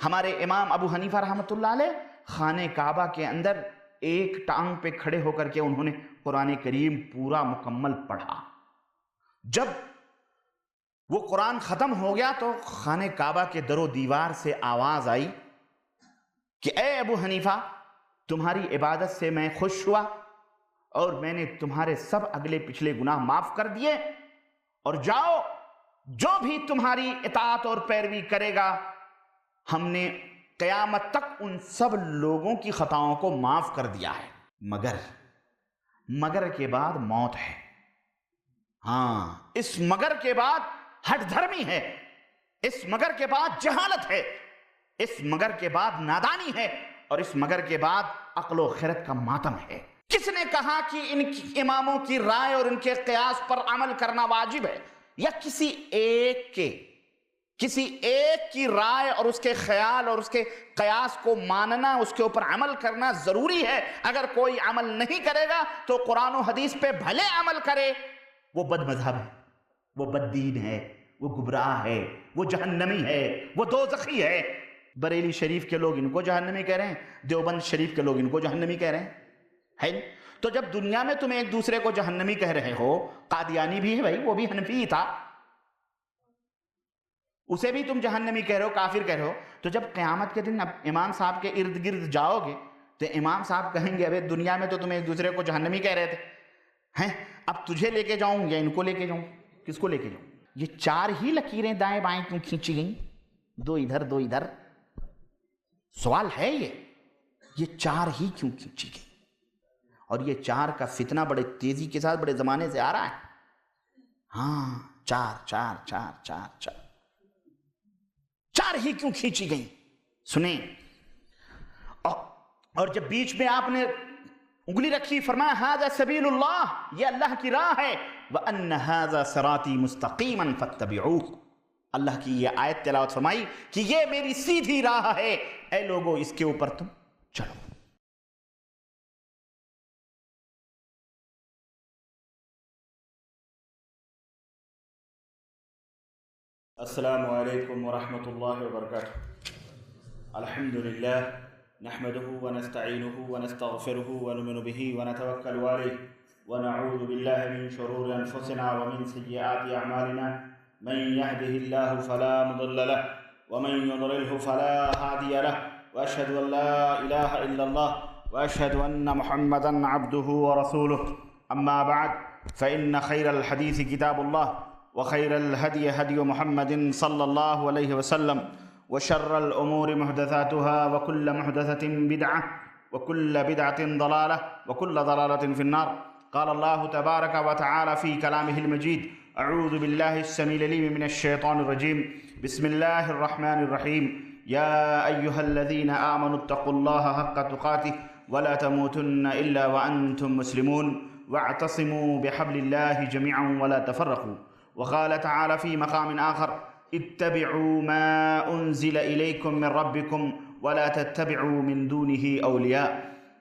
ہمارے امام ابو حنیفہ رحمۃ اللہ علیہ خانہ کعبہ کے اندر ایک ٹانگ پہ کھڑے ہو کر کے انہوں نے قرآن کریم پورا مکمل پڑھا۔ جب وہ قرآن ختم ہو گیا تو خانہ کعبہ کے در و دیوار سے آواز آئی کہ اے ابو حنیفہ، تمہاری عبادت سے میں خوش ہوا اور میں نے تمہارے سب اگلے پچھلے گناہ معاف کر دیے، اور جاؤ، جو بھی تمہاری اطاعت اور پیروی کرے گا ہم نے قیامت تک ان سب لوگوں کی خطاؤں کو معاف کر دیا ہے، مگر کے بعد موت ہے۔ ہاں، اس مگر کے بعد ہٹ دھرمی ہے، اس مگر کے بعد جہالت ہے، اس مگر کے بعد نادانی ہے، اور اس مگر کے بعد عقل و خرد کا ماتم ہے۔ کس نے کہا کہ ان اماموں کی رائے اور ان کے قیاس پر عمل کرنا واجب ہے، یا کسی ایک کی رائے اور اس کے خیال اور اس کے قیاس کو ماننا، اس کے اوپر عمل کرنا ضروری ہے؟ اگر کوئی عمل نہیں کرے گا تو قرآن و حدیث پہ بھلے عمل کرے، وہ بد مذہب ہے، وہ بد دین ہے، وہ گمراہ ہے، وہ جہنمی ہے، وہ دوزخی ہے۔ بریلی شریف کے لوگ ان کو جہنمی کہہ رہے ہیں، دیوبند شریف کے لوگ ان کو جہنمی کہہ رہے ہیں، ہے؟ تو جب دنیا میں تم ایک دوسرے کو جہنمی کہہ رہے ہو، قادیانی بھی ہے بھائی، وہ بھی حنفی ہی تھا، اسے بھی تم جہنمی کہہ رہے ہو، کافر کہہ رہے ہو، تو جب قیامت کے دن اب امام صاحب کے ارد گرد جاؤ گے تو امام صاحب کہیں گے ابے دنیا میں تو تم ایک دوسرے کو جہنمی کہہ رہے تھے، ہیں اب تجھے لے کے جاؤں یا ان کو لے کے جاؤں؟ کس کو لے کے جاؤں؟ یہ چار ہی لکیریں دائیں بائیں کیوں کھینچی گئیں؟ دو ادھر دو ادھر، سوال ہے یہ چار ہی کیوں کھینچی گئی؟ اور یہ چار کا فتنہ بڑے تیزی کے ساتھ بڑے زمانے سے آ رہا ہے۔ ہاں، چار ہی کیوں کھینچی گئی؟ سنیں، اور جب بیچ میں آپ نے انگلی رکھی، فرمایا ھذا سبیل اللہ، یہ اللہ کی راہ ہے، وَأَنَّ ھذا صِرَاطِی مُسْتَقِیمًا فَاتَّبِعُوهُ، اللہ کی یہ آیت تلاوت فرمائی کہ یہ میری سیدھی راہ ہے، اے لوگو اس کے اوپر تم چلو۔ السلام علیکم ورحمۃ اللہ وبرکاتہ۔ الحمدللہ نحمده ونستعینه ونستغفره ونؤمن به ونتوکل علیہ ونعوذ باللہ من شرور انفسنا ومن سیئات اعمالنا، من يهده الله فلا مضل له ومن يضلله فلا هادي له، واشهد ان لا اله الا الله واشهد ان محمدا عبده ورسوله، اما بعد فان خير الحديث كتاب الله وخير الهدي هدي محمد صلى الله عليه وسلم، وشر الأمور محدثاتها وكل محدثة بدعة وكل بدعة ضلالة وكل ضلالة في النار۔ قال الله تبارك وتعالى في كلامه المجيد: أعوذ بالله السميع العليم من الشيطان الرجيم، بسم الله الرحمن الرحيم، يا أيها الذين آمنوا اتقوا الله حق تقاته ولا تموتن إلا وأنتم مسلمون، واعتصموا بحبل الله جميعا ولا تفرقوا۔ وقال تعالى في مقام آخر: اتبعوا ما أنزل إليكم من ربكم ولا تتبعوا من دونه أولياء۔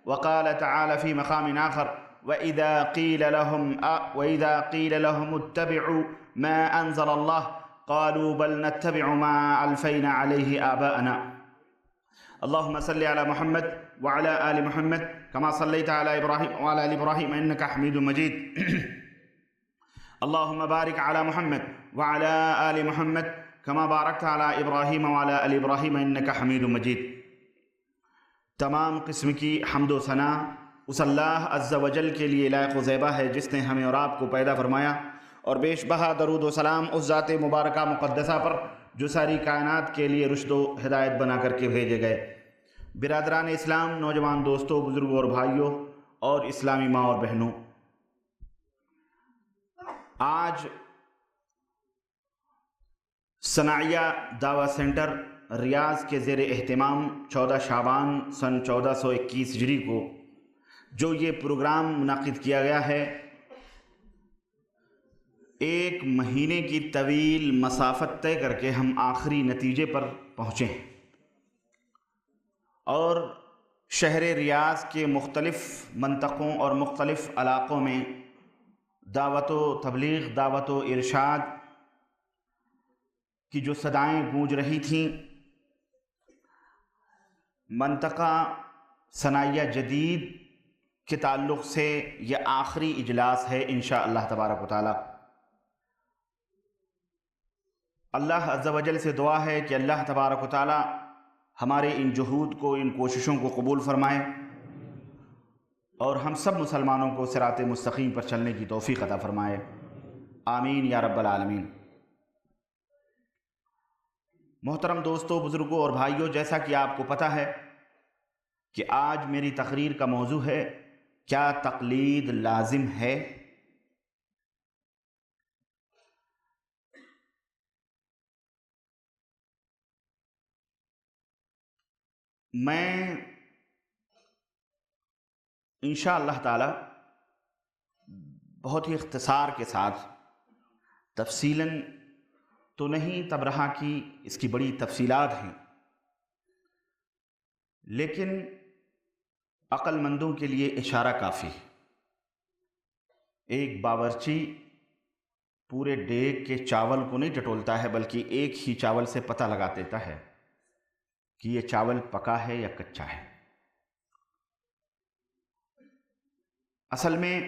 وقال تعالى في مقام آخر: وإذا قيل لهم اتبعوا ما أنزل الله قالوا بل نتبع ما ألفينا عليه آباءنا۔ اللهم صل على محمد وعلى آل محمد كما صليت على إبراهيم وعلى آل إبراهيم إنك حميد مجيد۔ اللهم بارك على محمد وعلى آل محمد كما باركت على إبراهيم وعلى آل إبراهيم إنك حميد مجيد۔ تمام قسم کی حمد و ثنا اس اللہ عز و جل کے لیے لائق و زیبا ہے جس نے ہمیں اور آپ کو پیدا فرمایا، اور بیش بہا درود و سلام اس ذات مبارکہ مقدسہ پر جو ساری کائنات کے لیے رشد و ہدایت بنا کر کے بھیجے گئے۔ برادران اسلام، نوجوان دوستوں، بزرگوں اور بھائیوں اور اسلامی ماں اور بہنوں، آج صناعیہ دعویٰ سینٹر ریاض کے زیر اہتمام 14 شعبان سن 1421 ہجری کو جو یہ پروگرام منعقد کیا گیا ہے، ایک مہینے کی طویل مسافت طے کر کے ہم آخری نتیجے پر پہنچے ہیں، اور شہر ریاض کے مختلف منطقوں اور مختلف علاقوں میں دعوت و تبلیغ، دعوت و ارشاد کی جو صدائیں گونج رہی تھیں، منطقہ ثنائیہ جدید کے تعلق سے یہ آخری اجلاس ہے انشاءاللہ تبارک و تعالی۔ اللہ عز و جل سے دعا ہے کہ اللہ تبارک و تعالی ہمارے ان جہود کو، ان کوششوں کو قبول فرمائے اور ہم سب مسلمانوں کو صراط مستقیم پر چلنے کی توفیق عطا فرمائے، آمین یا رب العالمین۔ محترم دوستو، بزرگوں اور بھائیوں، جیسا کہ آپ کو پتہ ہے کہ آج میری تقریر کا موضوع ہے کیا تقلید لازم ہے؟ میں انشاءاللہ تعالی بہت ہی اختصار کے ساتھ، تفصیلاً تو نہیں، تب رہا کہ اس کی بڑی تفصیلات ہیں، لیکن عقل مندوں کے لیے اشارہ کافی۔ ایک باورچی پورے دیگ کے چاول کو نہیں ٹٹولتا ہے، بلکہ ایک ہی چاول سے پتہ لگا دیتا ہے کہ یہ چاول پکا ہے یا کچا ہے۔ اصل میں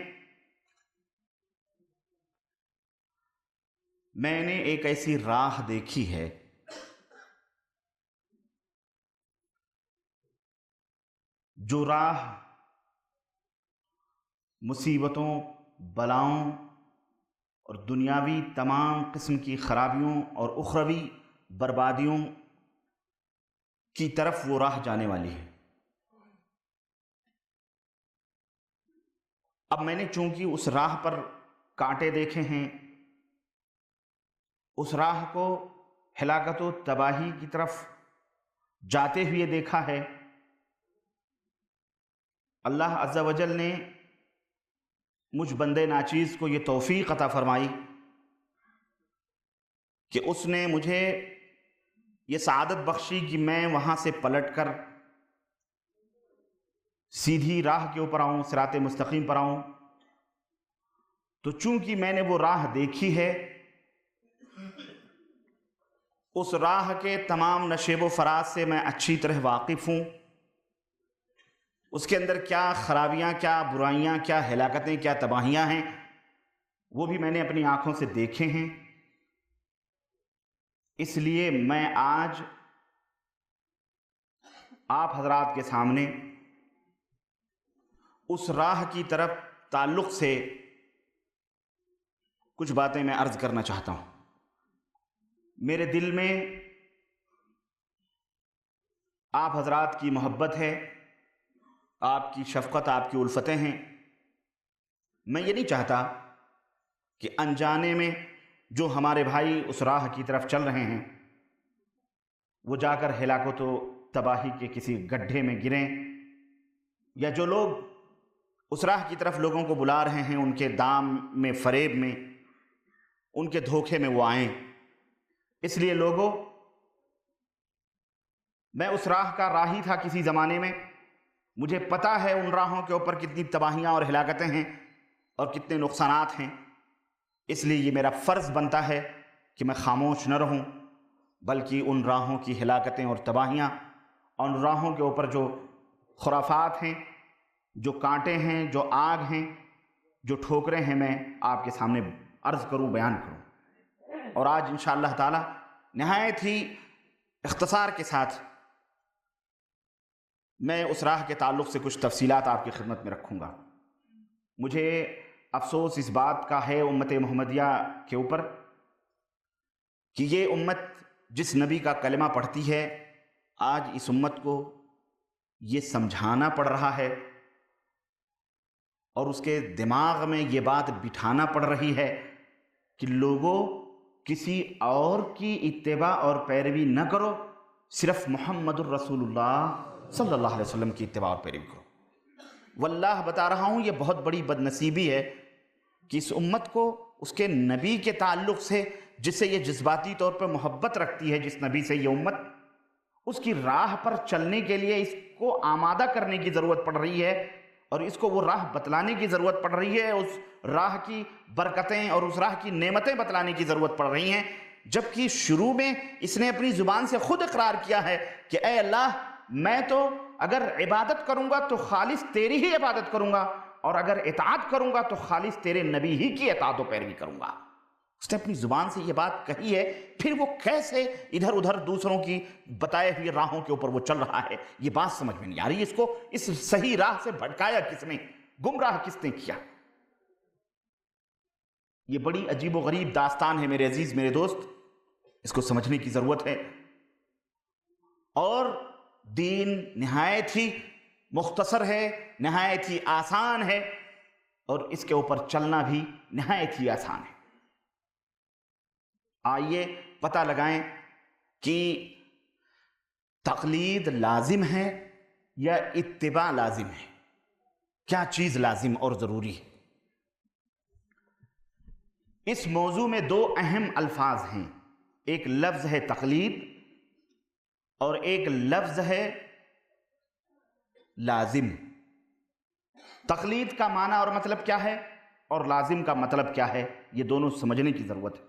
میں نے ایک ایسی راہ دیکھی ہے جو راہ مصیبتوں، بلاؤں اور دنیاوی تمام قسم کی خرابیوں اور اخروی بربادیوں کی طرف وہ راہ جانے والی ہے۔ اب میں نے چونکہ اس راہ پر کانٹے دیکھے ہیں، اس راہ کو ہلاکت و تباہی کی طرف جاتے ہوئے دیکھا ہے، اللہ عز و جل نے مجھ بندے ناچیز کو یہ توفیق عطا فرمائی کہ اس نے مجھے یہ سعادت بخشی کہ میں وہاں سے پلٹ کر سیدھی راہ کے اوپر آؤں، صراط مستقیم پر آؤں۔ تو چونکہ میں نے وہ راہ دیکھی ہے، اس راہ کے تمام نشیب و فراز سے میں اچھی طرح واقف ہوں، اس کے اندر کیا خرابیاں، کیا برائیاں، کیا ہلاکتیں، کیا تباہیاں ہیں، وہ بھی میں نے اپنی آنکھوں سے دیکھے ہیں۔ اس لیے میں آج آپ حضرات کے سامنے اس راہ کی طرف تعلق سے کچھ باتیں میں عرض کرنا چاہتا ہوں۔ میرے دل میں آپ حضرات کی محبت ہے، آپ کی شفقت، آپ کی الفتیں ہیں۔ میں یہ نہیں چاہتا کہ انجانے میں جو ہمارے بھائی اس راہ کی طرف چل رہے ہیں وہ جا کر ہلاکت و تباہی کے کسی گڈھے میں گریں، یا جو لوگ اس راہ کی طرف لوگوں کو بلا رہے ہیں ان کے دام میں، فریب میں، ان کے دھوکے میں وہ آئیں۔ اس لیے لوگوں، میں اس راہ کا راہی تھا کسی زمانے میں، مجھے پتہ ہے ان راہوں کے اوپر کتنی تباہیاں اور ہلاکتیں ہیں اور کتنے نقصانات ہیں۔ اس لیے یہ میرا فرض بنتا ہے کہ میں خاموش نہ رہوں، بلکہ ان راہوں کی ہلاکتیں اور تباہیاں، ان راہوں کے اوپر جو خرافات ہیں، جو کانٹے ہیں، جو آگ ہیں، جو ٹھوکریں ہیں، میں آپ کے سامنے عرض کروں، بیان کروں۔ اور آج انشاءاللہ تعالی نہایت ہی اختصار کے ساتھ میں اس راہ کے تعلق سے کچھ تفصیلات آپ کی خدمت میں رکھوں گا۔ مجھے افسوس اس بات کا ہے امت محمدیہ کے اوپر کہ یہ امت جس نبی کا کلمہ پڑھتی ہے، آج اس امت کو یہ سمجھانا پڑ رہا ہے اور اس کے دماغ میں یہ بات بٹھانا پڑ رہی ہے کہ لوگوں، کسی اور کی اتباع اور پیروی نہ کرو، صرف محمد الرسول اللہ صلی اللہ علیہ وسلم کی اتباع اور پیروی کرو۔ واللہ بتا رہا ہوں، یہ بہت بڑی بدنصیبی ہے کہ اس امت کو اس کے نبی کے تعلق سے، جس سے یہ جذباتی طور پر محبت رکھتی ہے، جس نبی سے یہ امت، اس کی راہ پر چلنے کے لیے اس کو آمادہ کرنے کی ضرورت پڑ رہی ہے، اور اس کو وہ راہ بتلانے کی ضرورت پڑ رہی ہے، اس راہ کی برکتیں اور اس راہ کی نعمتیں بتلانے کی ضرورت پڑ رہی ہیں، جبکہ شروع میں اس نے اپنی زبان سے خود اقرار کیا ہے کہ اے اللہ، میں تو اگر عبادت کروں گا تو خالص تیری ہی عبادت کروں گا، اور اگر اطاعت کروں گا تو خالص تیرے نبی ہی کی اطاعت و پیروی کروں گا۔ اس نے اپنی زبان سے یہ بات کہی ہے، پھر وہ کیسے ادھر ادھر دوسروں کی بتائے ہوئی راہوں کے اوپر وہ چل رہا ہے، یہ بات سمجھ میں نہیں آ رہی۔ اس کو اس صحیح راہ سے بھٹکایا کس نے، گمراہ کس نے کیا؟ یہ بڑی عجیب و غریب داستان ہے میرے عزیز، میرے دوست، اس کو سمجھنے کی ضرورت ہے۔ اور دین نہایت ہی مختصر ہے، نہایت ہی آسان ہے، اور اس کے اوپر چلنا بھی نہایت ہی آسان ہے۔ آئیے پتہ لگائیں کہ تقلید لازم ہے یا اتباع لازم ہے، کیا چیز لازم اور ضروری ہے؟ اس موضوع میں دو اہم الفاظ ہیں، ایک لفظ ہے تقلید اور ایک لفظ ہے لازم۔ تقلید کا معنی اور مطلب کیا ہے اور لازم کا مطلب کیا ہے، یہ دونوں سمجھنے کی ضرورت ہے۔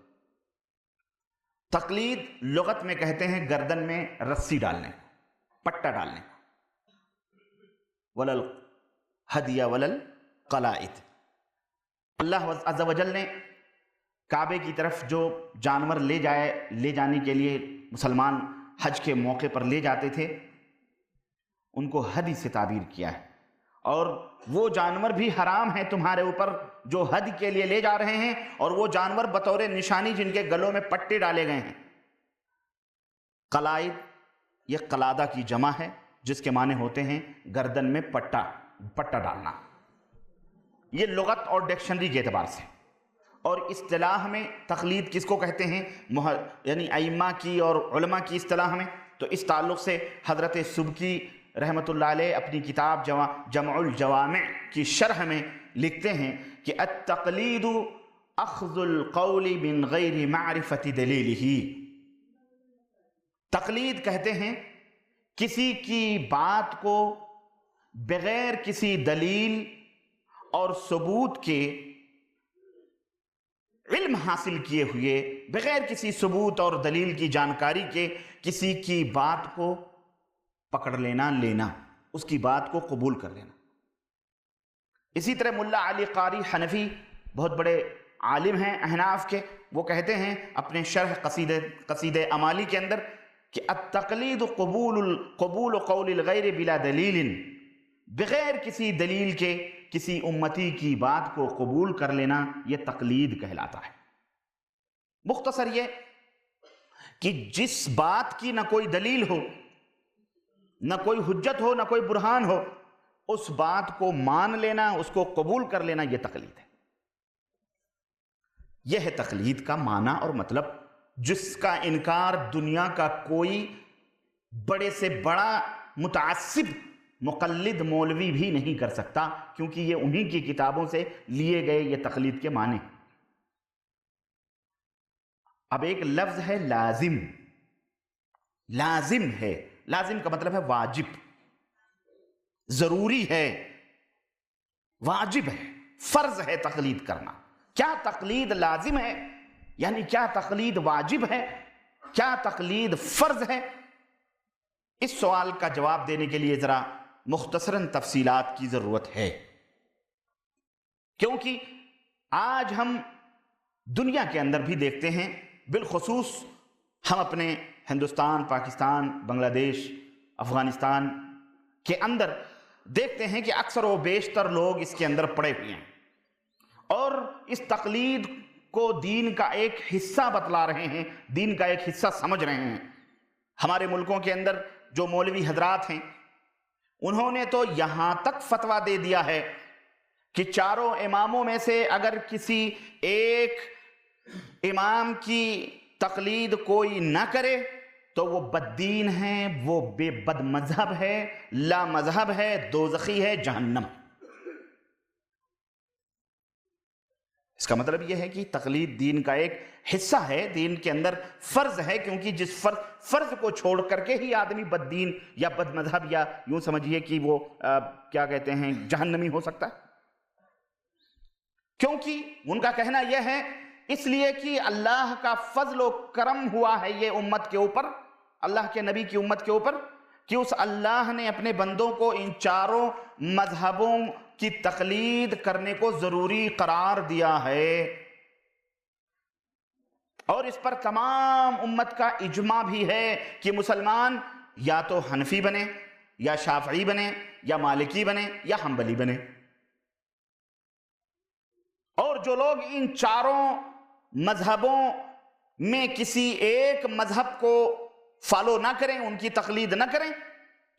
تقلید لغت میں کہتے ہیں گردن میں رسی ڈالنے، پٹا ڈالنے، ولل ہدیہ ولل قلائد۔ اللہ عز و جل نے کعبے کی طرف جو جانور لے جانے کے لیے مسلمان حج کے موقع پر لے جاتے تھے، ان کو ہدی سے تعبیر کیا ہے، اور وہ جانور بھی حرام ہیں تمہارے اوپر جو حج کے لیے لے جا رہے ہیں، اور وہ جانور بطور نشانی جن کے گلوں میں پٹے ڈالے گئے ہیں۔ قلائد یہ قلادہ کی جمع ہے، جس کے معنی ہوتے ہیں گردن میں پٹا ڈالنا۔ یہ لغت اور ڈکشنری کے اعتبار سے، اور اصطلاح میں تقلید کس کو کہتے ہیں، یعنی ائمہ کی اور علماء کی اصطلاح میں، تو اس تعلق سے حضرت سبکی رحمۃ اللہ علیہ اپنی کتاب جمع الجوامع کی شرح میں لکھتے ہیں کہ التقلید اخذ القول من غیر معرفت دلیلہ۔ تقلید کہتے ہیں کسی کی بات کو بغیر کسی دلیل اور ثبوت کے، علم حاصل کیے ہوئے، بغیر کسی ثبوت اور دلیل کی جانکاری کے کسی کی بات کو پکڑ لینا، اس کی بات کو قبول کر لینا۔ اسی طرح ملا علی قاری حنفی بہت بڑے عالم ہیں احناف کے، وہ کہتے ہیں اپنے شرح قصیدہ امالی کے اندر کہ التقلید قبول قول الغیر بلا دلیل، بغیر کسی دلیل کے کسی امتی کی بات کو قبول کر لینا، یہ تقلید کہلاتا ہے۔ مختصر یہ کہ جس بات کی نہ کوئی دلیل ہو، نہ کوئی حجت ہو، نہ کوئی برہان ہو، اس بات کو مان لینا، اس کو قبول کر لینا، یہ تقلید ہے۔ یہ ہے تقلید کا معنی اور مطلب، جس کا انکار دنیا کا کوئی بڑے سے بڑا متعصب مقلد مولوی بھی نہیں کر سکتا، کیونکہ یہ انہی کی کتابوں سے لیے گئے یہ تقلید کے معنی۔ اب ایک لفظ ہے لازم۔ لازم ہے، لازم کا مطلب ہے واجب، ضروری ہے، واجب ہے، فرض ہے تقلید کرنا۔ کیا تقلید لازم ہے؟ یعنی کیا تقلید واجب ہے؟ کیا تقلید فرض ہے؟ اس سوال کا جواب دینے کے لیے ذرا مختصراً تفصیلات کی ضرورت ہے، کیونکہ آج ہم دنیا کے اندر بھی دیکھتے ہیں، بالخصوص ہم اپنے ہندوستان، پاکستان، بنگلہ دیش، افغانستان کے اندر دیکھتے ہیں کہ اکثر و بیشتر لوگ اس کے اندر پڑے ہوئے ہیں، اور اس تقلید کو دین کا ایک حصہ بتلا رہے ہیں، دین کا ایک حصہ سمجھ رہے ہیں۔ ہمارے ملکوں کے اندر جو مولوی حضرات ہیں، انہوں نے تو یہاں تک فتویٰ دے دیا ہے کہ چاروں اماموں میں سے اگر کسی ایک امام کی تقلید کوئی نہ کرے تو وہ بددین ہے، وہ بد مذہب ہے، لا مذہب ہے، دوزخی ہے، جہنم۔ اس کا مطلب یہ ہے کہ تقلید دین کا ایک حصہ ہے، دین کے اندر فرض ہے، کیونکہ جس فرض کو چھوڑ کر کے ہی آدمی بد دین یا بد مذہب یا یوں سمجھیے کہ وہ کیا کہتے ہیں جہنمی ہو سکتا ہے۔ کیونکہ ان کا کہنا یہ ہے، اس لیے کہ اللہ کا فضل و کرم ہوا ہے یہ امت کے اوپر، اللہ کے نبی کی امت کے اوپر، کہ اس اللہ نے اپنے بندوں کو ان چاروں مذہبوں کی تقلید کرنے کو ضروری قرار دیا ہے، اور اس پر تمام امت کا اجماع بھی ہے کہ مسلمان یا تو حنفی بنے یا شافعی بنے یا مالکی بنے یا حنبلی بنے، اور جو لوگ ان چاروں مذہبوں میں کسی ایک مذہب کو فالو نہ کریں، ان کی تقلید نہ کریں،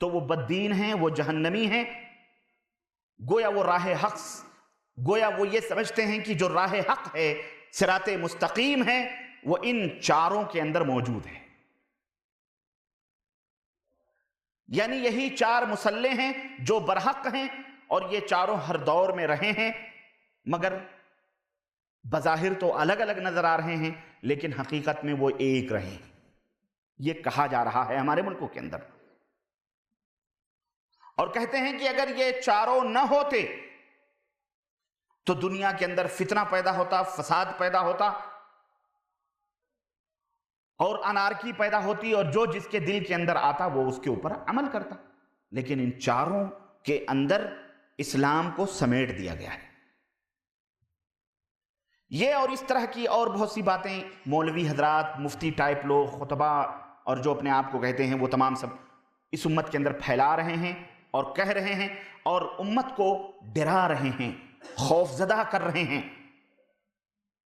تو وہ بددین ہیں، وہ جہنمی ہیں، گویا وہ راہ حق، گویا وہ یہ سمجھتے ہیں کہ جو راہ حق ہے، صراط مستقیم ہے، وہ ان چاروں کے اندر موجود ہے۔ یعنی یہی چار مسلح ہیں جو برحق ہیں، اور یہ چاروں ہر دور میں رہے ہیں، مگر بظاہر تو الگ الگ نظر آ رہے ہیں، لیکن حقیقت میں وہ ایک رہے ہیں، یہ کہا جا رہا ہے ہمارے ملکوں کے اندر۔ اور کہتے ہیں کہ اگر یہ چاروں نہ ہوتے تو دنیا کے اندر فتنہ پیدا ہوتا، فساد پیدا ہوتا، اور انارکی پیدا ہوتی، اور جو جس کے دل کے اندر آتا وہ اس کے اوپر عمل کرتا، لیکن ان چاروں کے اندر اسلام کو سمیٹ دیا گیا ہے۔ یہ اور اس طرح کی اور بہت سی باتیں مولوی حضرات، مفتی ٹائپ لوگ، خطبہ اور جو اپنے آپ کو کہتے ہیں، وہ تمام سب اس امت کے اندر پھیلا رہے ہیں اور کہہ رہے ہیں، اور امت کو ڈرا رہے ہیں، خوف زدہ کر رہے ہیں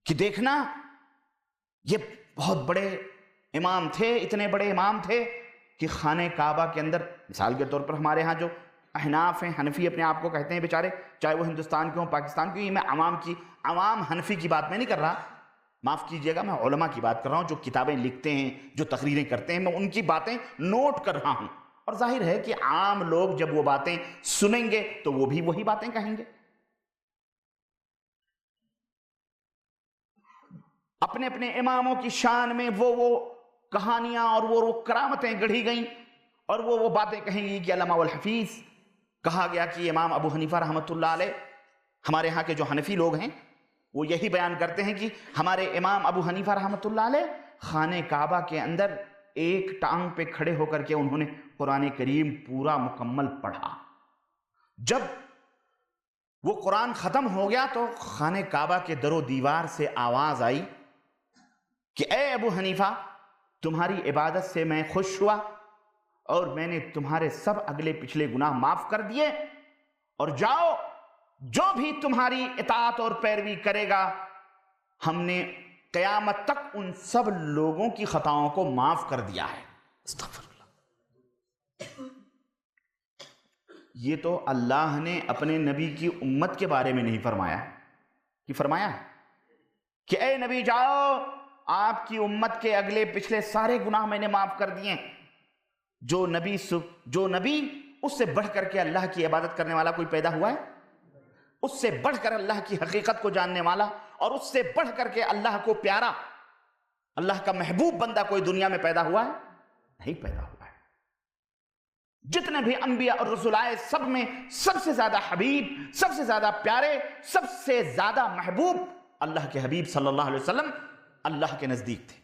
کہ دیکھنا یہ بہت بڑے امام تھے، اتنے بڑے امام تھے کہ خانہ کعبہ کے اندر، مثال کے طور پر ہمارے ہاں جو احناف ہیں، حنفی اپنے آپ کو کہتے ہیں بیچارے، چاہے وہ ہندوستان کے ہوں، پاکستان کے ہوں، میں عوام حنفی کی بات میں نہیں کر رہا، معاف کیجئے گا، میں علماء کی بات کر رہا ہوں، جو کتابیں لکھتے ہیں، جو تقریریں کرتے ہیں، میں ان کی باتیں نوٹ کر رہا ہوں، اور ظاہر ہے کہ عام لوگ جب وہ باتیں سنیں گے تو وہ بھی وہی باتیں کہیں گے۔ اپنے اپنے اماموں کی شان میں وہ کہانیاں اور وہ کرامتیں گڑھی گئیں، اور وہ باتیں کہیں گی کہ علامہ والحفیظ کہا گیا کہ امام ابو حنیفہ رحمۃ اللہ علیہ، ہمارے ہاں کے جو حنفی لوگ ہیں وہ یہی بیان کرتے ہیں کہ ہمارے امام ابو حنیفہ رحمۃ اللہ علیہ خانہ کعبہ کے اندر ایک ٹانگ پہ کھڑے ہو کر کے انہوں نے قرآن کریم پورا مکمل پڑھا۔ جب وہ قرآن ختم ہو گیا تو خانہ کعبہ کے در و دیوار سے آواز آئی کہ اے ابو حنیفہ، تمہاری عبادت سے میں خوش ہوا، اور میں نے تمہارے سب اگلے پچھلے گناہ معاف کر دیے، اور جاؤ، جو بھی تمہاری اطاعت اور پیروی کرے گا، ہم نے قیامت تک ان سب لوگوں کی خطاؤں کو معاف کر دیا ہے۔ استغفر اللہ۔ یہ تو اللہ نے اپنے نبی کی امت کے بارے میں نہیں فرمایا ہے، کہ فرمایا ہے کہ اے نبی جاؤ، آپ کی امت کے اگلے پچھلے سارے گناہ میں نے معاف کر دیے۔ جو نبی اس سے بڑھ کر کے اللہ کی عبادت کرنے والا کوئی پیدا ہوا ہے؟ اس سے بڑھ کر اللہ کی حقیقت کو جاننے والا، اور اس سے بڑھ کر کے اللہ کو پیارا، اللہ کا محبوب بندہ کوئی دنیا میں پیدا ہوا ہے؟ نہیں پیدا ہوا ہے۔ جتنے بھی انبیاء اور رسول آئے، سب میں سب سے زیادہ حبیب، سب سے زیادہ پیارے، سب سے زیادہ محبوب اللہ کے حبیب صلی اللہ علیہ وسلم اللہ کے نزدیک تھے۔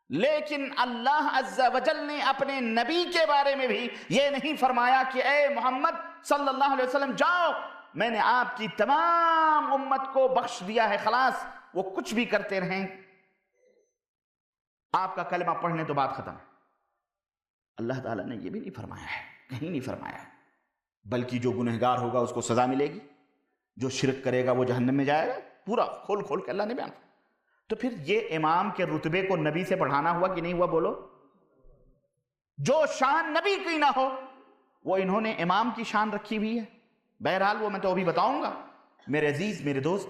لیکن اللہ عز و جل نے اپنے نبی کے بارے میں بھی یہ نہیں فرمایا کہ اے محمد صلی اللہ علیہ وسلم جاؤ، میں نے آپ کی تمام امت کو بخش دیا ہے، خلاص وہ کچھ بھی کرتے رہیں، آپ کا کلمہ پڑھنے تو بات ختم۔ اللہ تعالیٰ نے یہ بھی نہیں فرمایا ہے، کہیں نہیں فرمایا ہے، بلکہ جو گنہگار ہوگا اس کو سزا ملے گی، جو شرک کرے گا وہ جہنم میں جائے گا، پورا کھول کھول کے اللہ نے بیان۔ تو پھر یہ امام کے رتبے کو نبی سے بڑھانا ہوا کہ نہیں ہوا؟ بولو۔ جو شان نبی کی نہ ہو وہ انہوں نے امام کی شان رکھی ہوئی ہے۔ بہرحال وہ میں تو ابھی بتاؤں گا۔ میرے عزیز، میرے دوست،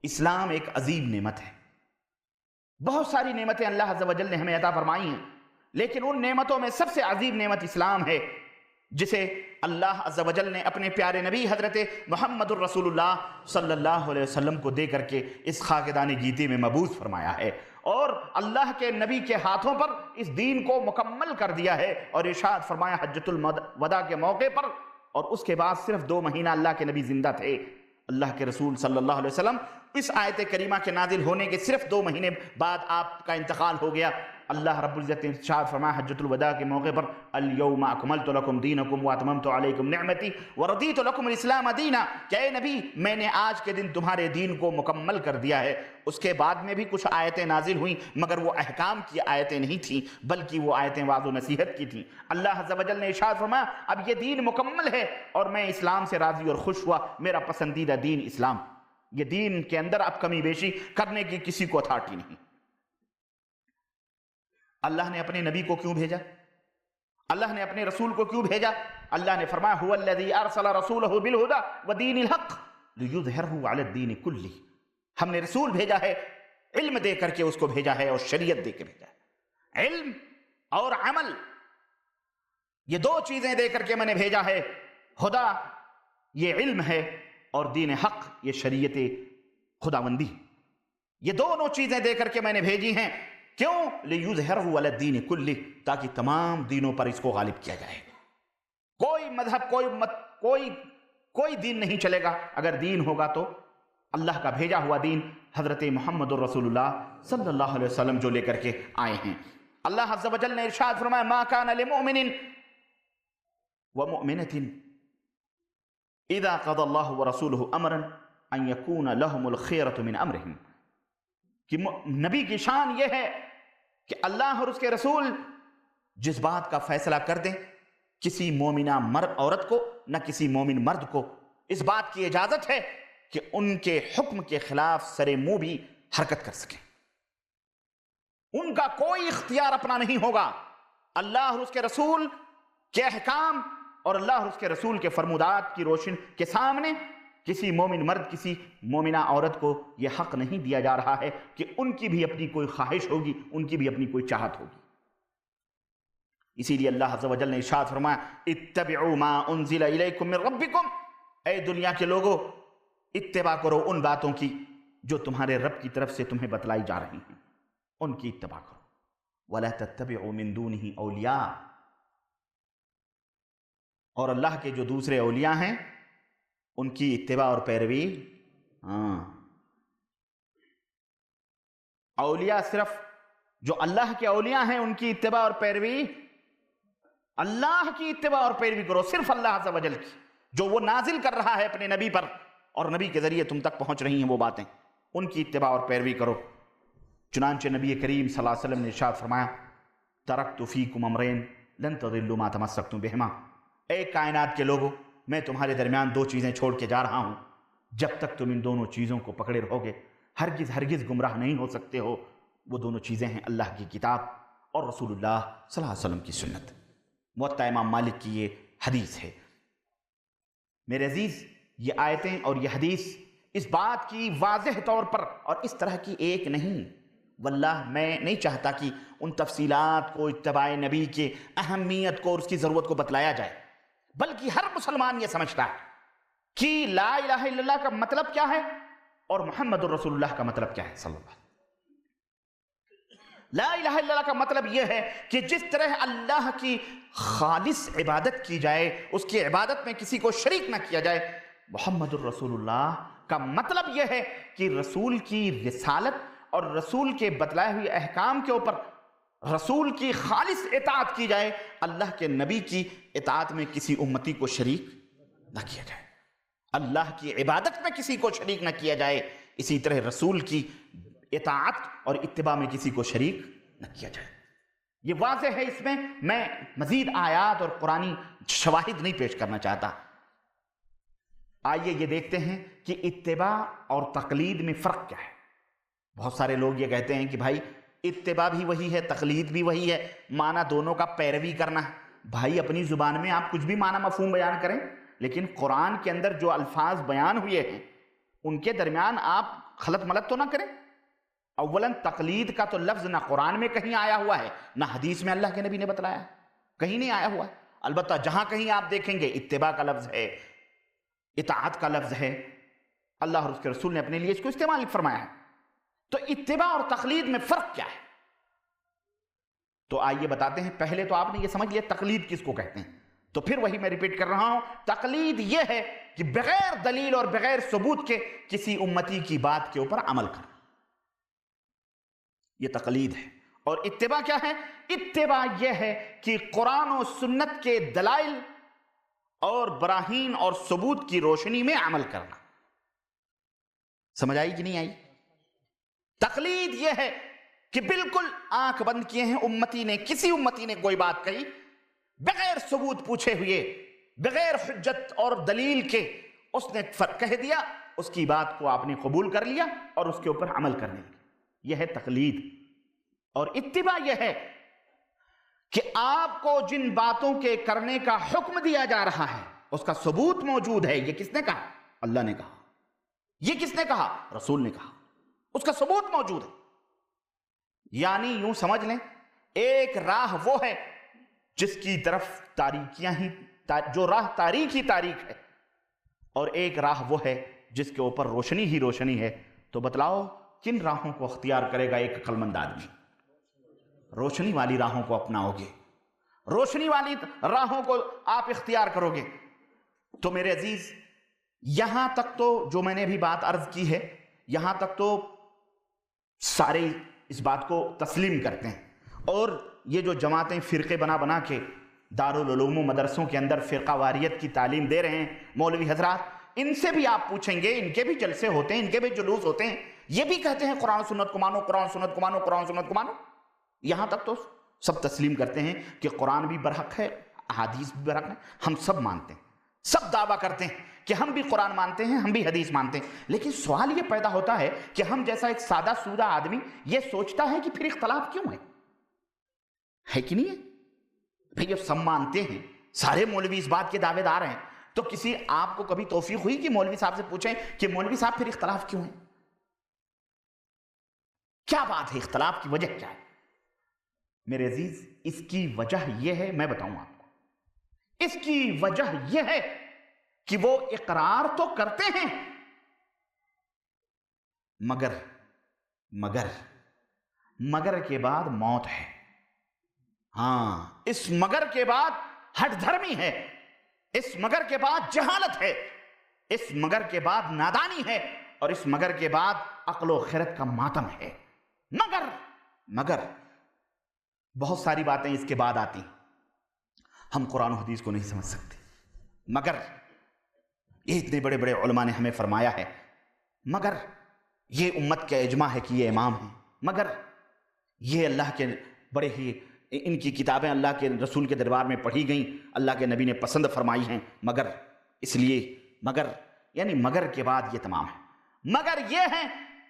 اسلام ایک عظیم نعمت ہے، بہت ساری نعمتیں اللہ عز و جل نے ہمیں عطا فرمائی ہیں، لیکن ان نعمتوں میں سب سے عظیم نعمت اسلام ہے، جسے اللہ عز و جل نے اپنے پیارے نبی حضرت محمد الرسول اللہ صلی اللہ علیہ وسلم کو دے کر کے اس خاکدان گیتی میں مبعوث فرمایا ہے، اور اللہ کے نبی کے ہاتھوں پر اس دین کو مکمل کر دیا ہے، اور ارشاد فرمایا حجۃ الوداع کے موقع پر، اور اس کے بعد صرف 2 مہینہ اللہ کے نبی زندہ تھے۔ اللہ کے رسول صلی اللہ علیہ وسلم اس آیت کریمہ کے نازل ہونے کے صرف 2 مہینے بعد آپ کا انتقال ہو گیا، اللہ رب العزت نے ارشاد فرمایا حجۃ الوداع کے موقع پر الیوم اکملت لکم دینکم واتممت علیکم نعمتی ورضیت لکم الاسلام دینا، کہ اے نبی میں نے آج کے دن تمہارے دین کو مکمل کر دیا ہے۔ اس کے بعد میں بھی کچھ آیتیں نازل ہوئیں مگر وہ احکام کی آیتیں نہیں تھیں بلکہ وہ آیتیں وعظ و نصیحت کی تھیں۔ اللہ عز و جل نے ارشاد فرمایا اب یہ دین مکمل ہے اور میں اسلام سے راضی اور خوش ہوا، میرا پسندیدہ دین اسلام۔ یہ دین کے اندر اب کمی بیشی کرنے کی کسی کو اتھارٹی نہیں۔ اللہ نے اپنے نبی کو کیوں بھیجا؟ اللہ نے اپنے رسول کو کیوں بھیجا؟ اللہ نے فرمایا هو الذی ارسل رسولہ بالہدی ودین الحق لیظہرہ علی الدین کلہ۔ ہم نے رسول بھیجا ہے، علم دے کر کے اس کو بھیجا ہے اور شریعت دے کے بھیجا ہے۔ علم اور عمل، یہ دو چیزیں دے کر کے میں نے بھیجا ہے۔ خدا یہ علم ہے اور دین حق یہ شریعت خداوندی، یہ دونوں چیزیں دے کر کے میں نے بھیجی ہیں۔ کیوں؟ لیظہرہ علی الدین کلہ، تاکہ تمام دینوں پر اس کو غالب کیا جائے۔ کوئی مذہب، کوئی امت، کوئی دین نہیں چلے گا اگر دین ہوگا تو اللہ کا بھیجا ہوا دین حضرت محمد الرسول اللہ صلی اللہ علیہ وسلم جو لے کر کے آئے ہیں۔ اللہ عز و جل نے ارشاد فرمایا ما کان لمؤمن ومؤمنۃ اذا قضى الله ورسوله امرا ان يكون لهم الخيرة من امرهم، کہ نبی کی شان یہ ہے کہ اللہ اور اس کے رسول جس بات کا فیصلہ کر دیں، کسی مومنہ مرد عورت کو نہ کسی مومن مرد کو اس بات کی اجازت ہے کہ ان کے حکم کے خلاف سرے منہ بھی حرکت کر سکیں۔ ان کا کوئی اختیار اپنا نہیں ہوگا۔ اللہ اور اس کے رسول کے احکام اور اللہ اور اس کے رسول کے فرمودات کی روشن کے سامنے کسی مومن مرد، کسی مومنہ عورت کو یہ حق نہیں دیا جا رہا ہے کہ ان کی بھی اپنی کوئی خواہش ہوگی، ان کی بھی اپنی کوئی چاہت ہوگی۔ اسی لیے اللہ عز و جل نے ارشاد فرمایا اتبعوا ما انزل الیکم من ربکم، اے دنیا کے لوگوں اتباع کرو ان باتوں کی جو تمہارے رب کی طرف سے تمہیں بتلائی جا رہی ہیں، ان کی اتباع کرو۔ ولا تتبعوا من دونہ اولیاء، اور اللہ کے جو دوسرے اولیاء ہیں ان کی اتباع اور پیروی۔ اولیاء صرف جو اللہ کے اولیاء ہیں ان کی اتباع اور پیروی، اللہ کی اتباع اور پیروی کرو، صرف اللہ عز و جل کی، جو وہ نازل کر رہا ہے اپنے نبی پر اور نبی کے ذریعے تم تک پہنچ رہی ہیں وہ باتیں، ان کی اتباع اور پیروی کرو۔ چنانچہ نبی کریم صلی اللہ علیہ وسلم نے ارشاد فرمایا ترکت فیکم امرین لن تضلوا ما تمسکتم بہما، اے کائنات کے لوگوں میں تمہارے درمیان دو چیزیں چھوڑ کے جا رہا ہوں، جب تک تم ان دونوں چیزوں کو پکڑے رہو گے ہرگز گمراہ نہیں ہو سکتے ہو۔ وہ دونوں چیزیں ہیں اللہ کی کتاب اور رسول اللہ صلی اللہ علیہ وسلم کی سنت۔ موطا امام مالک کی یہ حدیث ہے۔ میرے عزیز، یہ آیتیں اور یہ حدیث اس بات کی واضح طور پر اور اس طرح کی ایک نہیں، واللہ میں نہیں چاہتا کہ ان تفصیلات کو، اتباع نبی کے اہمیت کو اور اس کی ضرورت کو بتلایا جائے، بلکہ ہر مسلمان یہ سمجھتا ہے کہ لا الہ الا اللہ کا مطلب کیا ہے اور محمد الرسول اللہ کا مطلب کیا ہے صلی اللہ علیہ وسلم۔ لا الہ الا اللہ کا مطلب یہ ہے کہ جس طرح اللہ کی خالص عبادت کی جائے، اس کی عبادت میں کسی کو شریک نہ کیا جائے۔ محمد الرسول اللہ کا مطلب یہ ہے کہ رسول کی رسالت اور رسول کے بتلائے ہوئے احکام کے اوپر رسول کی خالص اطاعت کی جائے، اللہ کے نبی کی اطاعت میں کسی امتی کو شریک نہ کیا جائے، اللہ کی عبادت میں کسی کو شریک نہ کیا جائے، اسی طرح رسول کی اطاعت اور اتباع میں کسی کو شریک نہ کیا جائے۔ یہ واضح ہے، اس میں میں مزید آیات اور قرآنی شواہد نہیں پیش کرنا چاہتا۔ آئیے یہ دیکھتے ہیں کہ اتباع اور تقلید میں فرق کیا ہے۔ بہت سارے لوگ یہ کہتے ہیں کہ بھائی اتباع بھی وہی ہے، تقلید بھی وہی ہے، معنی دونوں کا پیروی کرنا ہے۔ بھائی اپنی زبان میں آپ کچھ بھی معنی مفہوم بیان کریں، لیکن قرآن کے اندر جو الفاظ بیان ہوئے ہیں ان کے درمیان آپ خلط ملط تو نہ کریں۔ اولاً تقلید کا تو لفظ نہ قرآن میں کہیں آیا ہوا ہے نہ حدیث میں اللہ کے نبی نے بتلایا ہے، کہیں نہیں آیا ہوا ہے۔ البتہ جہاں کہیں آپ دیکھیں گے اتباع کا لفظ ہے، اطاعت کا لفظ ہے، اللہ اور اس کے رسول نے اپنے لیے اس کو استعمال فرمایا ہے۔ تو اتباع اور تقلید میں فرق کیا ہے؟ تو آئیے بتاتے ہیں۔ پہلے تو آپ نے یہ سمجھ لیا تقلید کس کو کہتے ہیں، تو پھر وہی میں ریپیٹ کر رہا ہوں، تقلید یہ ہے کہ بغیر دلیل اور بغیر ثبوت کے کسی امتی کی بات کے اوپر عمل کرنا، یہ تقلید ہے۔ اور اتباع کیا ہے؟ اتباع یہ ہے کہ قرآن و سنت کے دلائل اور براہین اور ثبوت کی روشنی میں عمل کرنا۔ سمجھ آئی کہ نہیں آئی؟ تقلید یہ ہے کہ بالکل آنکھ بند کیے ہیں امتی نے، کسی امتی نے کوئی بات کہی بغیر ثبوت پوچھے ہوئے، بغیر حجت اور دلیل کے اس نے کہہ دیا، اس کی بات کو آپ نے قبول کر لیا اور اس کے اوپر عمل کرنے لگے، یہ ہے تقلید۔ اور اتباع یہ ہے کہ آپ کو جن باتوں کے کرنے کا حکم دیا جا رہا ہے اس کا ثبوت موجود ہے۔ یہ کس نے کہا؟ اللہ نے کہا۔ یہ کس نے کہا؟ رسول نے کہا۔ اس کا ثبوت موجود ہے۔ یعنی یوں سمجھ لیں ایک راہ وہ ہے جس کی طرف تاریکیاں ہی جو راہ تاریک ہی تاریک ہے، اور ایک راہ وہ ہے جس کے اوپر روشنی ہی روشنی ہے۔ تو بتلاؤ کن راہوں کو اختیار کرے گا ایک عقل مند آدمی؟ روشنی والی راہوں کو اپناؤ گے، روشنی والی راہوں کو آپ اختیار کرو گے۔ تو میرے عزیز یہاں تک تو جو میں نے ابھی بات عرض کی ہے، یہاں تک تو سارے اس بات کو تسلیم کرتے ہیں۔ اور یہ جو جماعتیں فرقے بنا بنا کے دارالعلوم و مدرسوں کے اندر فرقہ واریت کی تعلیم دے رہے ہیں مولوی حضرات، ان سے بھی آپ پوچھیں گے، ان کے بھی جلسے ہوتے ہیں، ان کے بھی جلوس ہوتے ہیں، یہ بھی کہتے ہیں قرآن و سنت کو مانو، قرآن و سنت کو مانو، قرآن و سنت کو مانو۔ یہاں تک تو سب تسلیم کرتے ہیں کہ قرآن بھی برحق ہے، احادیث بھی برحق ہے، ہم سب مانتے ہیں، سب دعویٰ کرتے ہیں کہ ہم بھی قرآن مانتے ہیں، ہم بھی حدیث مانتے ہیں۔ لیکن سوال یہ پیدا ہوتا ہے کہ ہم جیسا ایک سادہ سودہ آدمی یہ سوچتا ہے کہ پھر اختلاف کیوں ہے کہ نہیں ہے؟ بھئی اب سب مانتے ہیں، سارے مولوی اس بات کے دعوے دار ہیں، تو کسی آپ کو کبھی توفیق ہوئی کہ مولوی صاحب سے پوچھیں کہ مولوی صاحب پھر اختلاف کیوں ہے؟ کیا بات ہے؟ اختلاف کی وجہ کیا ہے؟ میرے عزیز اس کی وجہ یہ ہے، میں بتاؤں آپ کو، اس کی وجہ یہ ہے کہ وہ اقرار تو کرتے ہیں مگر کے بعد موت ہے۔ ہاں، اس مگر کے بعد ہٹ دھرمی ہے، اس مگر کے بعد جہالت ہے، اس مگر کے بعد نادانی ہے، اور اس مگر کے بعد عقل و خرد کا ماتم ہے۔ مگر بہت ساری باتیں اس کے بعد آتی ہیں، ہم قرآن و حدیث کو نہیں سمجھ سکتے، مگر یہ اتنے بڑے بڑے علماء نے ہمیں فرمایا ہے، مگر یہ امت کا اجماع ہے کہ یہ امام ہیں، مگر یہ اللہ کے بڑے ہی ان کی کتابیں اللہ کے رسول کے دربار میں پڑھی گئیں، اللہ کے نبی نے پسند فرمائی ہیں، مگر اس لیے یعنی مگر کے بعد یہ تمام ہے۔ مگر یہ ہے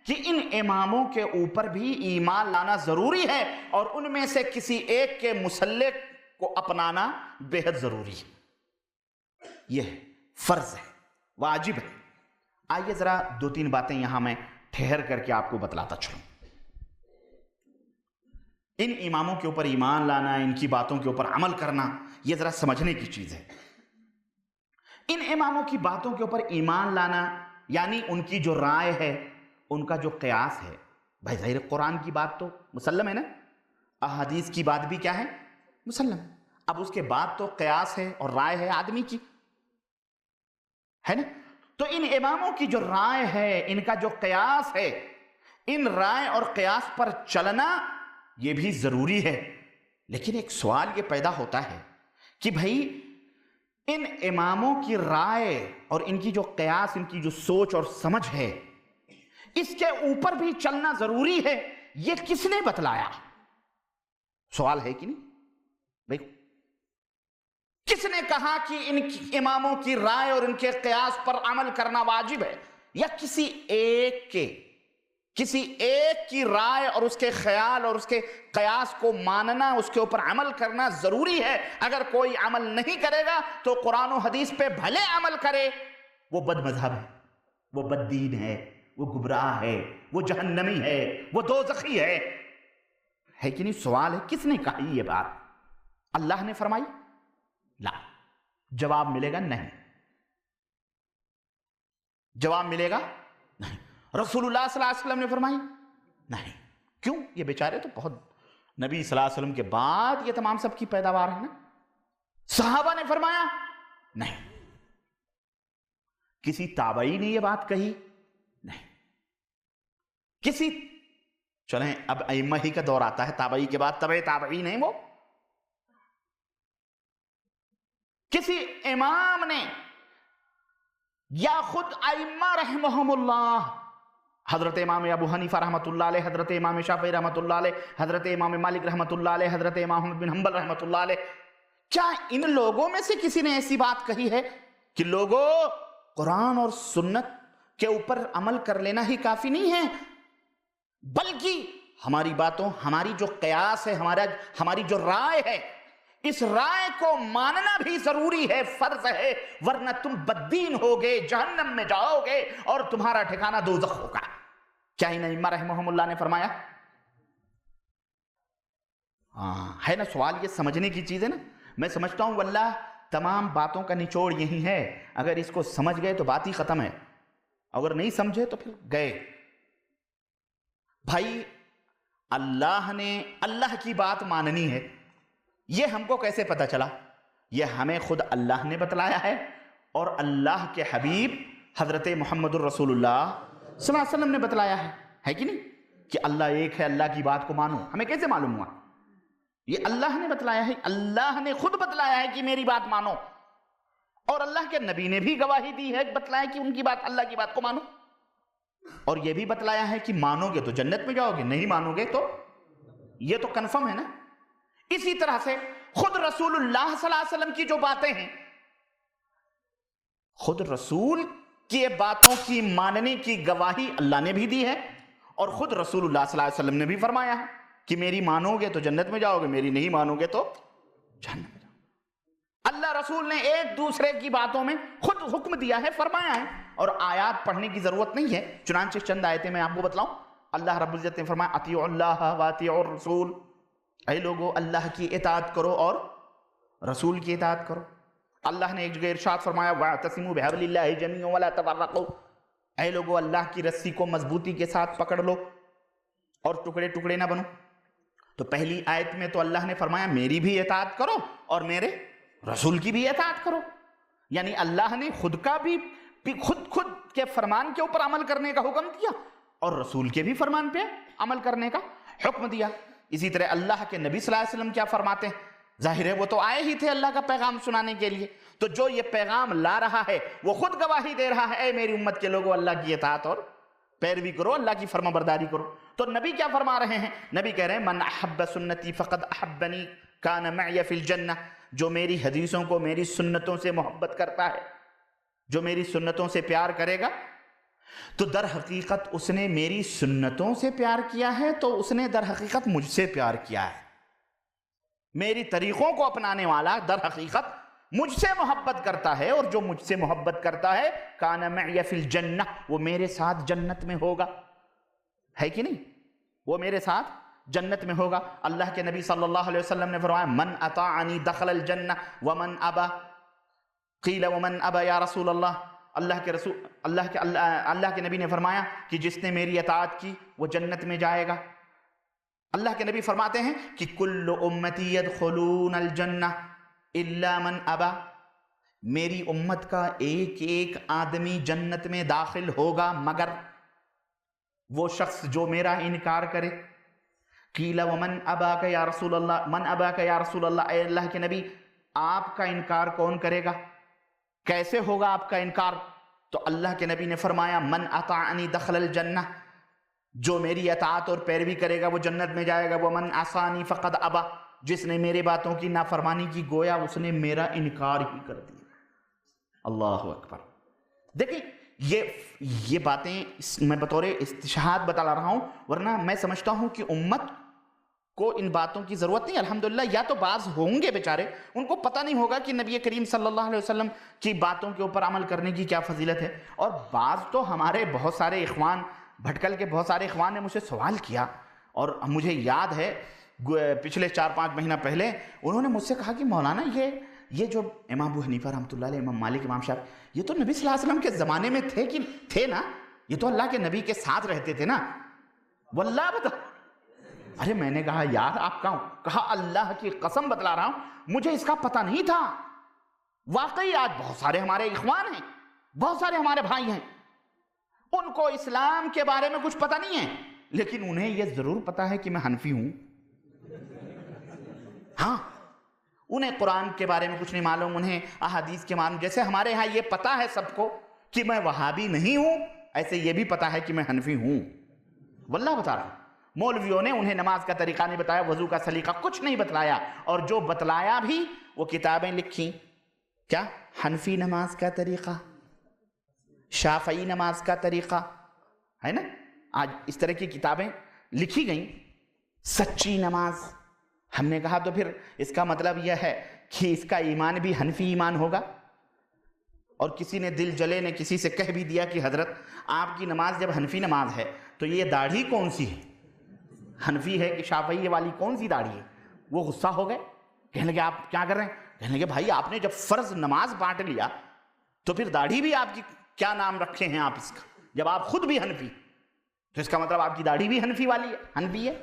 کہ ان اماموں کے اوپر بھی ایمان لانا ضروری ہے، اور ان میں سے کسی ایک کے مسلک کو اپنانا بہت ضروری ہے، یہ فرض ہے، واجب ہے۔ آئیے ذرا دو تین باتیں یہاں میں ٹھہر کر کے آپ کو بتلاتا چلوں۔ ان اماموں کے اوپر ایمان لانا، ان کی باتوں کے اوپر عمل کرنا، یہ ذرا سمجھنے کی چیز ہے۔ ان اماموں کی باتوں کے اوپر ایمان لانا یعنی ان کی جو رائے ہے، ان کا جو قیاس ہے، بھائی ظاہر قرآن کی بات تو مسلم ہے نا، احادیث کی بات بھی کیا ہے؟ مسلم۔ اب اس کے بعد تو قیاس ہے اور رائے ہے آدمی کی، ہے نا؟ تو ان اماموں کی جو رائے ہے، ان کا جو قیاس ہے، ان رائے اور قیاس پر چلنا یہ بھی ضروری ہے۔ لیکن ایک سوال یہ پیدا ہوتا ہے کہ بھائی ان اماموں کی رائے اور ان کی جو قیاس، ان کی جو سوچ اور سمجھ ہے، اس کے اوپر بھی چلنا ضروری ہے، یہ کس نے بتلایا؟ سوال ہے کہ نہیں بھائی؟ کس نے کہا کہ ان اماموں کی رائے اور ان کے قیاس پر عمل کرنا واجب ہے؟ یا کسی ایک کی رائے اور اس کے خیال اور اس کے قیاس کو ماننا، اس کے اوپر عمل کرنا ضروری ہے؟ اگر کوئی عمل نہیں کرے گا تو قرآن و حدیث پہ بھلے عمل کرے، وہ بد مذہب ہے، وہ بد دین ہے، وہ گمراہ ہے، وہ جہنمی ہے، وہ دوزخی ہے کہ نہیں؟ سوال ہے کس نے کہی یہ بات؟ اللہ نے فرمائی؟ لا۔ جواب ملے گا نہیں، جواب ملے گا نہیں۔ رسول اللہ صلی اللہ علیہ وسلم نے فرمائی؟ نہیں۔ کیوں؟ یہ بیچارے تو بہت، نبی صلی اللہ علیہ وسلم کے بعد یہ تمام سب کی پیداوار ہے نا۔ صحابہ نے فرمایا؟ نہیں۔ کسی تابعی نے یہ بات کہی؟ نہیں۔ کسی چلیں اب ائمہ ہی کا دور آتا ہے، تابعی کے بعد تبع تابعی نہیں، وہ کسی امام نے یا خود ائمہ رحمہم اللہ، حضرت امام ابو حنیفہ رحمۃ اللہ علیہ، حضرت امام شافعی رحمۃ اللہ علیہ، حضرت امام مالک رحمۃ اللہ علیہ، حضرت امام احمد بن حنبل رحمۃ اللہ علیہ، کیا ان لوگوں میں سے کسی نے ایسی بات کہی ہے کہ لوگوں قرآن اور سنت کے اوپر عمل کر لینا ہی کافی نہیں ہے، بلکہ ہماری باتوں، ہماری جو قیاس ہے، ہماری جو رائے ہے، اس رائے کو ماننا بھی ضروری ہے، فرض ہے، ورنہ تم بددین ہوگے، جہنم میں جاؤ گے اور تمہارا ٹھکانہ دوزخ ہوگا؟ کیا ان ائمہ رحمہم اللہ نے فرمایا؟ ہے نا سوال، یہ سمجھنے کی چیز ہے نا۔ میں سمجھتا ہوں واللہ تمام باتوں کا نچوڑ یہی ہے، اگر اس کو سمجھ گئے تو بات ہی ختم ہے، اگر نہیں سمجھے تو پھر گئے۔ بھائی اللہ نے اللہ کی بات ماننی ہے، یہ ہم کو کیسے پتا چلا؟ یہ ہمیں خود اللہ نے بتلایا ہے، اور اللہ کے حبیب حضرت محمد الرسول اللہ صلی اللہ علیہ وسلم نے بتلایا ہے کہ نہیں؟ کہ اللہ ایک ہے، اللہ کی بات کو مانو۔ ہمیں کیسے معلوم ہوا؟ یہ اللہ نے بتلایا ہے، اللہ نے خود بتلایا ہے کہ میری بات مانو، اور اللہ کے نبی نے بھی گواہی دی ہے، بتلایا کہ ان کی بات، اللہ کی بات کو مانو، اور یہ بھی بتلایا ہے کہ مانو گے تو جنت میں جاؤ گے، نہیں مانو گے تو، یہ تو کنفرم ہے نا۔ اسی طرح سے خود رسول اللہ صلی اللہ علیہ وسلم کی جو باتیں ہیں، خود رسول کی باتوں کی ماننے کی گواہی اللہ نے بھی دی ہے، اور خود رسول اللہ صلی اللہ علیہ وسلم نے بھی فرمایا ہے کہ میری مانو گے تو جنت میں جاؤ گے، میری نہیں مانو گے تو جہنم میں جاؤ گے۔ اللہ رسول نے ایک دوسرے کی باتوں میں خود حکم دیا ہے، فرمایا ہے، اور آیات پڑھنے کی ضرورت نہیں ہے، چنانچہ چند آیتیں میں آپ کو بتلاؤں۔ اللہ رب العزت نے فرمایا اطیعوا اللہ واطیعوا الرسول، اے لوگو اللہ کی اطاعت کرو اور رسول کی اطاعت کرو۔ اللہ نے ایک جگہ ارشاد فرمایا واعتصموا بحبل اللہ جميعا ولا تفرقوا، اے لوگو اللہ کی رسی کو مضبوطی کے ساتھ پکڑ لو اور ٹکڑے ٹکڑے نہ بنو۔ تو پہلی آیت میں تو اللہ نے فرمایا میری بھی اطاعت کرو اور میرے رسول کی بھی اطاعت کرو، یعنی اللہ نے خود کا بھی خود کے فرمان کے اوپر عمل کرنے کا حکم دیا، اور رسول کے بھی فرمان پہ عمل کرنے کا حکم دیا۔ اسی طرح اللہ کے نبی صلی اللہ علیہ وسلم کیا فرماتے ہیں؟ ظاہر ہے وہ تو آئے ہی تھے اللہ کا پیغام سنانے کے لیے، تو جو یہ پیغام لا رہا ہے وہ خود گواہی دے رہا ہے، اے میری امت کے لوگوں اللہ کی اطاعت اور پیروی کرو، اللہ کی فرما برداری کرو۔ تو نبی کیا فرما رہے ہیں؟ نبی کہہ رہے ہیں من احب سنتی فقد احبنی کان معی فی الجنہ، جو میری حدیثوں کو، میری سنتوں سے محبت کرتا ہے، جو میری سنتوں سے پیار کرے گا، تو در حقیقت اس نے میری سنتوں سے پیار کیا ہے، تو اس نے در حقیقت مجھ سے پیار کیا ہے۔ میری طریقوں کو اپنانے والا در حقیقت مجھ سے محبت کرتا ہے، اور جو مجھ سے محبت کرتا ہے کان معی فی الجنہ، وہ میرے ساتھ جنت میں ہوگا، ہے کہ نہیں؟ وہ میرے ساتھ جنت میں ہوگا۔ اللہ کے نبی صلی اللہ علیہ وسلم نے فرمایا من اطاعنی دخل الجنہ ومن ابا، قیل ومن ابا یا رسول اللہ، اللہ کے نبی نے فرمایا کہ جس نے میری اطاعت کی وہ جنت میں جائے گا۔ اللہ کے نبی فرماتے ہیں کہ کل امتی یدخلون الجنہ الا من ابا، میری امت کا ایک ایک آدمی جنت میں داخل ہوگا مگر وہ شخص جو میرا انکار کرے۔ قیل ومن اباک یا رسول اللہ، من اباک یا رسول اللہ، اے اللہ کے نبی آپ کا انکار کون کرے گا؟ کیسے ہوگا آپ کا انکار؟ تو اللہ کے نبی نے فرمایا من اطاعنی دخل الجنہ، جو میری اطاعت اور پیروی کرے گا وہ جنت میں جائے گا۔ ومن عصانی فقد ابا، جس نے میرے باتوں کی نافرمانی کی گویا اس نے میرا انکار ہی کر دیا۔ اللہ اکبر۔ دیکھیں یہ باتیں میں بطور استشہاد بتا رہا ہوں، ورنہ میں سمجھتا ہوں کہ امت کو ان باتوں کی ضرورت نہیں۔ الحمدللہ یا تو بعض ہوں گے بیچارے ان کو پتہ نہیں ہوگا کہ نبی کریم صلی اللہ علیہ وسلم کی باتوں کے اوپر عمل کرنے کی کیا فضیلت ہے، اور بعض تو ہمارے بہت سارے اخوان، بھٹکل کے بہت سارے اخوان نے مجھ سے سوال کیا، اور مجھے یاد ہے پچھلے 4-5 مہینہ پہلے انہوں نے مجھ سے کہا کہ مولانا یہ جو امام ابو حنیفہ رحمۃ اللہ علیہ، امام مالک، امام شافعی، یہ تو نبی صلی اللہ علیہ وسلم کے زمانے میں تھے نا، یہ تو اللہ کے نبی کے ساتھ رہتے تھے نا، واللہ بتا۔ ارے میں نے کہا یار آپ کہا اللہ کی قسم بتلا رہا ہوں مجھے اس کا پتہ نہیں تھا۔ واقعی آج بہت سارے ہمارے اخوان ہیں، بہت سارے ہمارے بھائی ہیں، ان کو اسلام کے بارے میں کچھ پتہ نہیں ہے، لیکن انہیں یہ ضرور پتا ہے کہ میں حنفی ہوں. ہاں، انہیں قرآن کے بارے میں کچھ نہیں معلوم، انہیں احادیث کے معلوم. جیسے ہمارے ہاں یہ پتا ہے سب کو کہ میں وہابی نہیں ہوں، ایسے یہ بھی پتا ہے کہ میں حنفی ہوں. واللہ بتا رہا ہوں، مولویوں نے انہیں نماز کا طریقہ نہیں بتایا، وضو کا سلیقہ کچھ نہیں بتلایا، اور جو بتلایا بھی وہ کتابیں لکھی. کیا؟ حنفی نماز کا طریقہ، شافعی نماز کا طریقہ ہے نا. آج اس طرح کی کتابیں لکھی گئیں. سچی نماز. ہم نے کہا تو پھر اس کا مطلب یہ ہے کہ اس کا ایمان بھی حنفی ایمان ہوگا. اور کسی نے دل جلے نے کسی سے کہہ بھی دیا کہ حضرت آپ کی نماز جب حنفی نماز ہے تو یہ داڑھی کون سی ہے؟ حنفی ہے کہ شافعی والی کون سی داڑھی ہے؟ وہ غصہ ہو گئے، کہنے لگے آپ کیا کر رہے ہیں؟ کہنے لگے بھائی آپ نے جب فرض نماز بانٹ لیا تو پھر داڑھی بھی آپ کی کیا نام رکھے ہیں آپ اس کا؟ جب آپ خود بھی حنفی تو اس کا مطلب آپ کی داڑھی بھی حنفی والی ہے، حنفی ہے.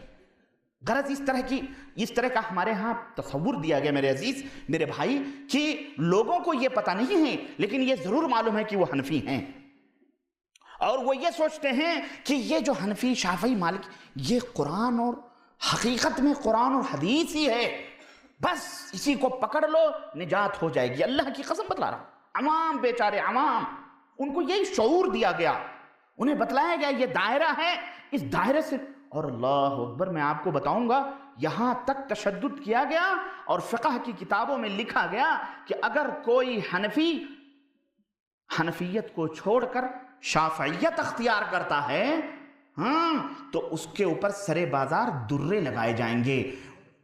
غرض اس طرح کا ہمارے ہاں تصور دیا گیا میرے عزیز میرے بھائی کہ لوگوں کو یہ پتہ نہیں ہے لیکن یہ ضرور معلوم ہے کہ وہ حنفی ہیں، اور وہ یہ سوچتے ہیں کہ یہ جو حنفی شافعی مالک یہ قرآن اور حقیقت میں قرآن اور حدیث ہی ہے، بس اسی کو پکڑ لو نجات ہو جائے گی. اللہ کی قسم بتلا رہا ہوں، عوام بیچارے عوام ان کو یہی شعور دیا گیا، انہیں بتلایا گیا یہ دائرہ ہے، اس دائرے سے. اور اللہ اکبر، میں آپ کو بتاؤں گا یہاں تک تشدد کیا گیا اور فقہ کی کتابوں میں لکھا گیا کہ اگر کوئی حنفی حنفیت کو چھوڑ کر شافعیت اختیار کرتا ہے تو اس کے اوپر سرے بازار درے لگائے جائیں گے،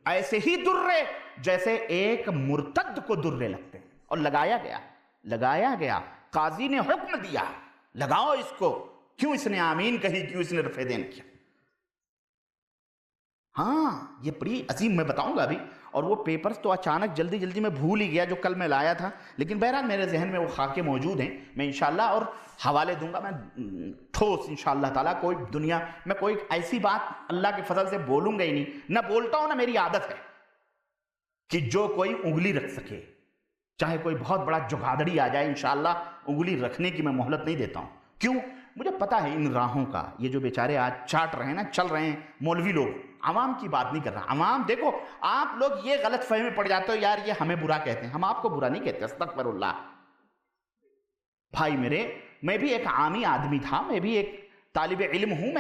ایسے ہی درے جیسے ایک مرتد کو درے لگتے ہیں. اور لگایا گیا قاضی نے حکم دیا لگاؤ اس کو. کیوں اس نے آمین کہی؟ کیوں اس نے رفع دین کیا؟ ہاں یہ بڑی عظیم، میں بتاؤں گا ابھی. اور وہ پیپرز تو اچانک جلدی میں بھول ہی گیا جو کل میں لایا تھا، لیکن بہرحال میرے ذہن میں وہ خاکے موجود ہیں، میں انشاءاللہ اور حوالے دوں گا. میں ٹھوس انشاءاللہ تعالیٰ کوئی دنیا میں کوئی ایسی بات اللہ کے فضل سے بولوں گا ہی نہیں، نہ بولتا ہوں، نہ میری عادت ہے کہ جو کوئی انگلی رکھ سکے، چاہے کوئی بہت بڑا جگادڑی آ جائے، انشاءاللہ انگلی رکھنے کی میں مہلت نہیں دیتا ہوں. کیوں؟ مجھے پتا ہے ان راہوں کا، یہ جو بیچارے آج چاٹ رہے ہیں نا، چل رہے ہیں مولوی لوگ، عوام کی بات نہیں کر رہا. عوام دیکھو، آپ لوگ یہ غلط فہمی میں پڑ جاتے ہو یار یہ ہمیں برا کہتے ہیں. ہم آپ کو برا نہیں کہتے، استغفر اللہ. بھائی میرے، میں بھی ایک عامی آدمی تھا، میں بھی ایک طالب علم ہوں،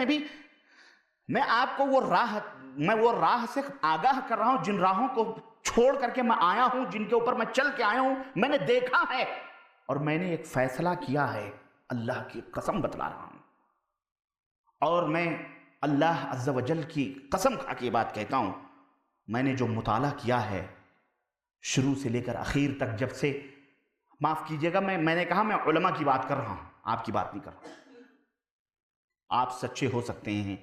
میں آپ کو وہ راہ سے آگاہ کر رہا ہوں جن راہوں کو چھوڑ کر کے میں آیا ہوں، جن کے اوپر میں چل کے آیا ہوں. میں نے دیکھا ہے اور میں نے ایک فیصلہ کیا ہے، اللہ کی قسم بتلا رہا ہوں. اور میں اللہ عز و جل کی قسم کھا کے یہ بات کہتا ہوں، میں نے جو مطالعہ کیا ہے شروع سے لے کر اخیر تک، جب سے، معاف کیجئے گا میں نے کہا میں علماء کی بات کر رہا ہوں، آپ کی بات نہیں کر رہا ہوں. آپ سچے ہو سکتے ہیں،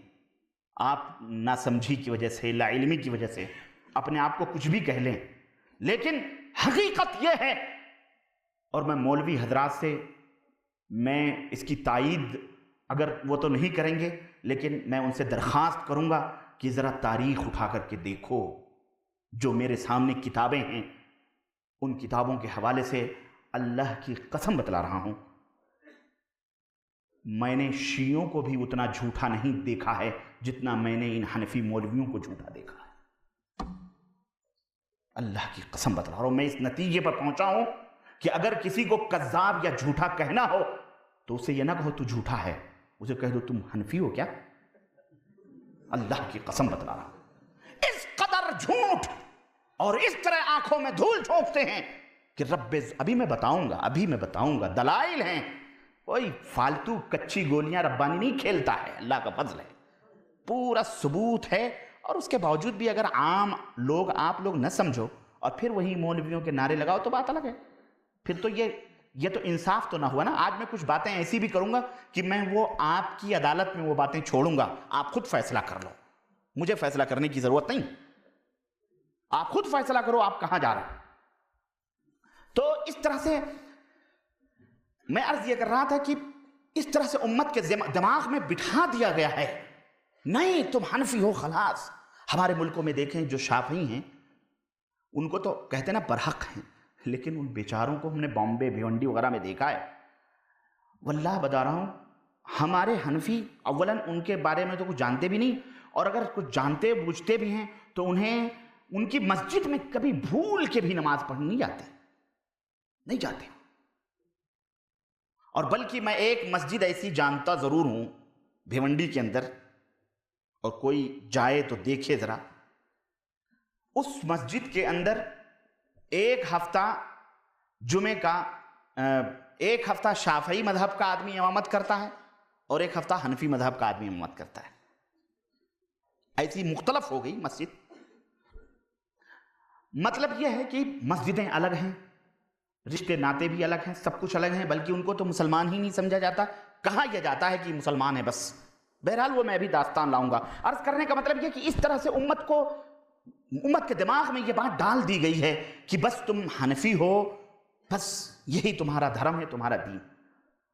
آپ ناسمجھی کی وجہ سے، لا علمی کی وجہ سے اپنے آپ کو کچھ بھی کہہ لیں، لیکن حقیقت یہ ہے. اور میں مولوی حضرات سے میں اس کی تائید، اگر وہ تو نہیں کریں گے لیکن میں ان سے درخواست کروں گا کہ ذرا تاریخ اٹھا کر کے دیکھو. جو میرے سامنے کتابیں ہیں ان کتابوں کے حوالے سے اللہ کی قسم بتلا رہا ہوں، میں نے شیعوں کو بھی اتنا جھوٹا نہیں دیکھا ہے جتنا میں نے ان حنفی مولویوں کو جھوٹا دیکھا ہے. اللہ کی قسم بتلا رہا ہوں، میں اس نتیجے پر پہنچا ہوں کہ اگر کسی کو کذاب یا جھوٹا کہنا ہو تو اسے یہ نہ کہو تو جھوٹا ہے، اسے کہہ دو تم حنفی ہو کیا. اللہ کی قسم بتلا رہا ہوں، اس قدر جھوٹ اور اس طرح آنکھوں میں دھول جھونکتے ہیں کہ ابھی میں بتاؤں گا دلائل ہیں. کوئی فالتو کچی گولیاں ربانی نہیں کھیلتا ہے، اللہ کا فضل ہے، پورا ثبوت ہے. اور اس کے باوجود بھی اگر عام لوگ، آپ لوگ نہ سمجھو اور پھر وہی مولویوں کے نعرے لگاؤ تو بات الگ ہے. پھر تو یہ تو انصاف تو نہ ہوا نا. آج میں کچھ باتیں ایسی بھی کروں گا کہ میں وہ آپ کی عدالت میں وہ باتیں چھوڑوں گا، آپ خود فیصلہ کر لو، مجھے فیصلہ کرنے کی ضرورت نہیں، آپ خود فیصلہ کرو آپ کہاں جا رہے ہیں. تو اس طرح سے میں عرض یہ کر رہا تھا کہ اس طرح سے امت کے دماغ میں بٹھا دیا گیا ہے، نہیں تم حنفی ہو خلاص. ہمارے ملکوں میں دیکھیں جو شافعی ہیں ان کو تو کہتے ہیں نا برحق ہیں، لیکن ان بیچاروں کو ہم نے بامبے بھیونڈی وغیرہ میں دیکھا ہے. واللہ بتا رہا ہوں ہمارے حنفی اولاً ان کے بارے میں تو کچھ جانتے بھی نہیں، اور اگر کچھ جانتے بوجھتے بھی ہیں تو انہیں ان کی مسجد میں کبھی بھول کے بھی نماز پڑھنے نہیں جاتے۔ اور بلکہ میں ایک مسجد ایسی جانتا ضرور ہوں بھیونڈی کے اندر، اور کوئی جائے تو دیکھے ذرا، اس مسجد کے اندر ایک ہفتہ جمعے کا ایک ہفتہ شافعی مذہب کا آدمی امامت کرتا ہے اور ایک ہفتہ حنفی مذہب کا آدمی امامت کرتا ہے۔ ایسی مختلف ہو گئی مسجد۔ مطلب یہ ہے کہ مسجدیں الگ ہیں، رشتے ناتے بھی الگ ہیں، سب کچھ الگ ہیں، بلکہ ان کو تو مسلمان ہی نہیں سمجھا جاتا، کہا یہ جاتا ہے کہ مسلمان ہے بس۔ بہرحال وہ میں بھی داستان لاؤں گا۔ عرض کرنے کا مطلب یہ کہ اس طرح سے امت کے دماغ میں یہ بات ڈال دی گئی ہے کہ بس تم حنفی ہو، بس یہی تمہارا دھرم ہے، تمہارا دین،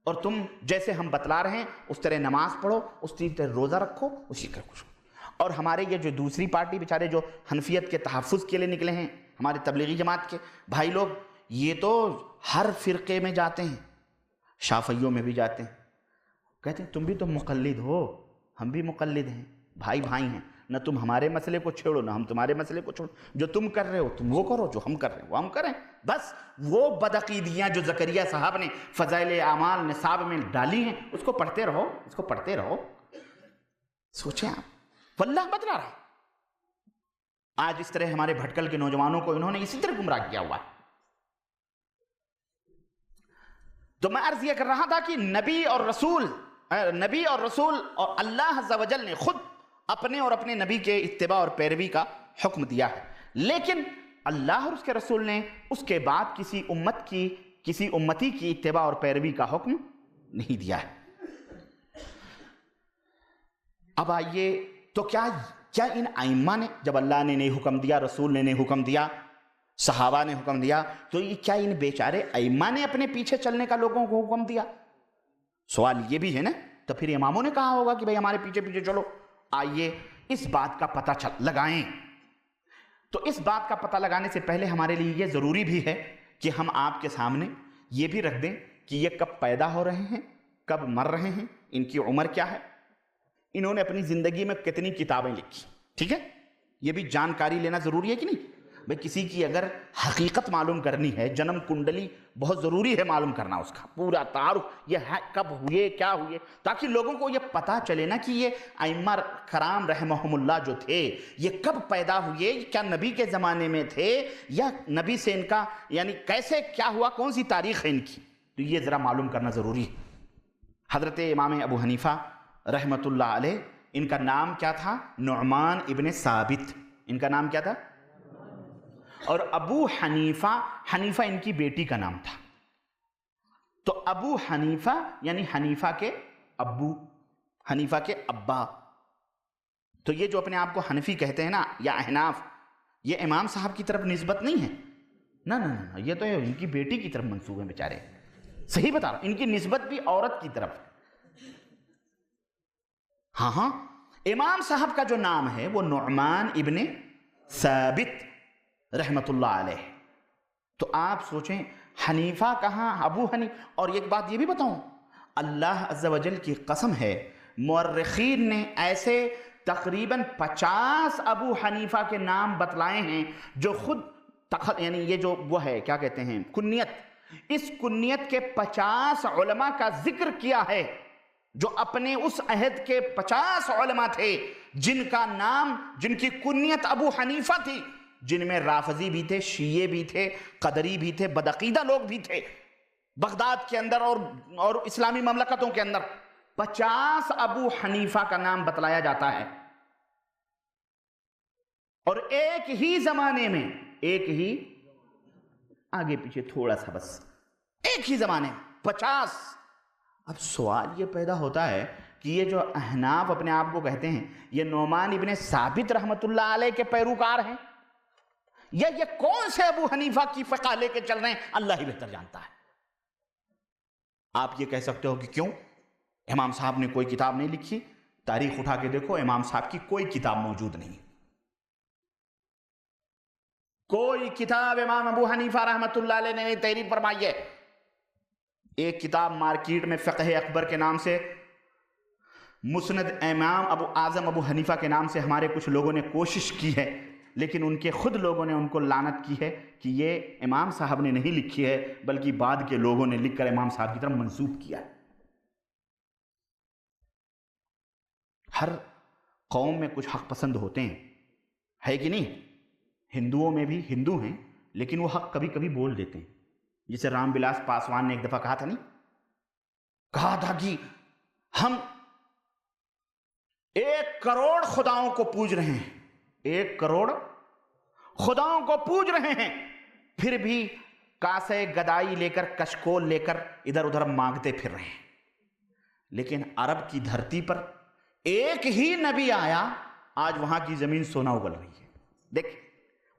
اور تم جیسے ہم بتلا رہے ہیں اس طرح نماز پڑھو، اس طرح روزہ رکھو، اسی طرح کچھ۔ اور ہمارے یہ جو دوسری پارٹی بیچارے جو حنفیت کے تحفظ کے لیے نکلے ہیں، ہمارے تبلیغی جماعت کے بھائی لوگ، یہ تو ہر فرقے میں جاتے ہیں، شافعیوں میں بھی جاتے ہیں، کہتے ہیں تم بھی تو مقلد ہو، ہم بھی مقلد ہیں، بھائی بھائی ہیں، نہ تم ہمارے مسئلے کو چھیڑو نہ ہم تمہارے مسئلے کو چھوڑو، جو تم کر رہے ہو تم وہ کرو، جو ہم کر رہے ہیں وہ ہم کریں۔ بس وہ بدعقیدیاں جو زکریا صاحب نے فضائل اعمال نصاب میں ڈالی ہیں، اس کو پڑھتے رہو، اس کو پڑھتے رہو۔ سوچیں آپ، واللہ بدلا رہا۔ آج اس طرح ہمارے بھٹکل کے نوجوانوں کو انہوں نے اسی طرح گمراہ کیا ہوا ہے۔ تو میں عرض یہ کر رہا تھا کہ نبی اور رسول اور اللہ عز و جل نے خود اپنے اور اپنے نبی کے اتباع اور پیروی کا حکم دیا ہے، لیکن اللہ اور اس کے رسول نے اس کے بعد کسی امتی کی اتباع اور پیروی کا حکم نہیں دیا ہے۔ اب آئیے، تو کیا ان ائمہ نے، جب اللہ نے نہیں حکم دیا، رسول نے نہیں حکم دیا، صحابہ نے حکم دیا، تو یہ کیا ان بیچارے ائمہ نے اپنے پیچھے چلنے کا لوگوں کو حکم دیا؟ سوال یہ بھی ہے نا۔ تو پھر اماموں نے کہا ہوگا کہ بھئی ہمارے پیچھے پیچھے چلو۔ آئیے اس بات کا پتہ لگائیں۔ تو اس بات کا پتہ لگانے سے پہلے ہمارے لیے یہ ضروری بھی ہے کہ ہم آپ کے سامنے یہ بھی رکھ دیں کہ یہ کب پیدا ہو رہے ہیں، کب مر رہے ہیں، ان کی عمر کیا ہے، انہوں نے اپنی زندگی میں کتنی کتابیں لکھی۔ ٹھیک ہے، یہ بھی جانکاری لینا ضروری ہے کہ نہیں؟ بھئی کسی کی اگر حقیقت معلوم کرنی ہے، جنم کنڈلی بہت ضروری ہے معلوم کرنا، اس کا پورا تعارف، یہ ہے کب ہوئے، کیا ہوئے، تاکہ لوگوں کو یہ پتہ چلے نا کہ یہ ائمہ کرام رحمہم اللہ جو تھے یہ کب پیدا ہوئے، کیا نبی کے زمانے میں تھے یا نبی سے ان کا یعنی کیسے کیا ہوا، کون سی تاریخ ہے ان کی، تو یہ ذرا معلوم کرنا ضروری ہے۔ حضرت امام ابو حنیفہ رحمۃ اللہ علیہ، ان کا نام کیا تھا؟ نعمان ابن ثابت۔ ان کا نام کیا تھا؟ اور ابو حنیفہ، حنیفہ ان کی بیٹی کا نام تھا۔ تو ابو حنیفہ یعنی حنیفہ کے ابو، حنیفہ کے ابا۔ تو یہ جو اپنے آپ کو حنفی کہتے ہیں نا یا احناف، یہ امام صاحب کی طرف نسبت نہیں ہے، نہ، یہ تو ان کی بیٹی کی طرف منسوب ہیں بیچارے۔ صحیح بتا رہا ہوں، ان کی نسبت بھی عورت کی طرف ہے۔ ہاں، امام صاحب کا جو نام ہے وہ نعمان ابن ثابت رحمت اللہ علیہ۔ تو آپ سوچیں حنیفہ کہاں، ابو حنیفہ۔ اور ایک بات یہ بھی بتاؤں، اللہ عز و جل کی قسم ہے، مورخین نے ایسے تقریباً 50 ابو حنیفہ کے نام بتلائے ہیں جو خود یعنی یہ جو وہ ہے کیا کہتے ہیں کنیت، اس کنیت کے 50 علماء کا ذکر کیا ہے جو اپنے اس عہد کے 50 علماء تھے جن کا نام، جن کی کنیت ابو حنیفہ تھی، جن میں رافضی بھی تھے، شیعہ بھی تھے، قدری بھی تھے، بدعقیدہ لوگ بھی تھے بغداد کے اندر اور اسلامی مملکتوں کے اندر 50 ابو حنیفہ کا نام بتلایا جاتا ہے۔ اور ایک ہی زمانے میں، ایک ہی آگے پیچھے تھوڑا سا بس، ایک ہی زمانے میں 50۔ اب سوال یہ پیدا ہوتا ہے کہ یہ جو احناف اپنے آپ کو کہتے ہیں، یہ نعمان ابن ثابت رحمت اللہ علیہ کے پیروکار ہیں یا یہ کون سے ابو حنیفہ کی فقہ لے کے چل رہے ہیں؟ اللہ ہی بہتر جانتا ہے۔ آپ یہ کہہ سکتے ہو کہ کیوں؟ امام صاحب نے کوئی کتاب نہیں لکھی، تاریخ اٹھا کے دیکھو، امام صاحب کی کوئی کتاب موجود نہیں، کوئی کتاب امام ابو حنیفہ رحمت اللہ علیہ نے تحریر فرمائی ہے۔ ایک کتاب مارکیٹ میں فقہ اکبر کے نام سے مسند امام ابو اعظم ابو حنیفہ کے نام سے ہمارے کچھ لوگوں نے کوشش کی ہے، لیکن ان کے خود لوگوں نے ان کو لعنت کی ہے کہ یہ امام صاحب نے نہیں لکھی ہے بلکہ بعد کے لوگوں نے لکھ کر امام صاحب کی طرف منسوب کیا ہے۔ ہر قوم میں کچھ حق پسند ہوتے ہیں، ہے کہ نہیں؟ ہندوؤں میں بھی ہندو ہیں لیکن وہ حق کبھی کبھی بول دیتے ہیں، جسے رام بلاس پاسوان نے ایک دفعہ کہا تھا، نہیں کہا تھا کہ ہم 1 کروڑ خداؤں کو پوج رہے ہیں، 1 کروڑ خداؤں کو پوج رہے ہیں، پھر بھی کاسے گدائی لے کر کشکول لے کر ادھر ادھر مانگتے پھر رہے ہیں۔ لیکن عرب کی دھرتی پر ایک ہی نبی آیا، آج وہاں کی زمین سونا اگل رہی ہے۔ دیکھ،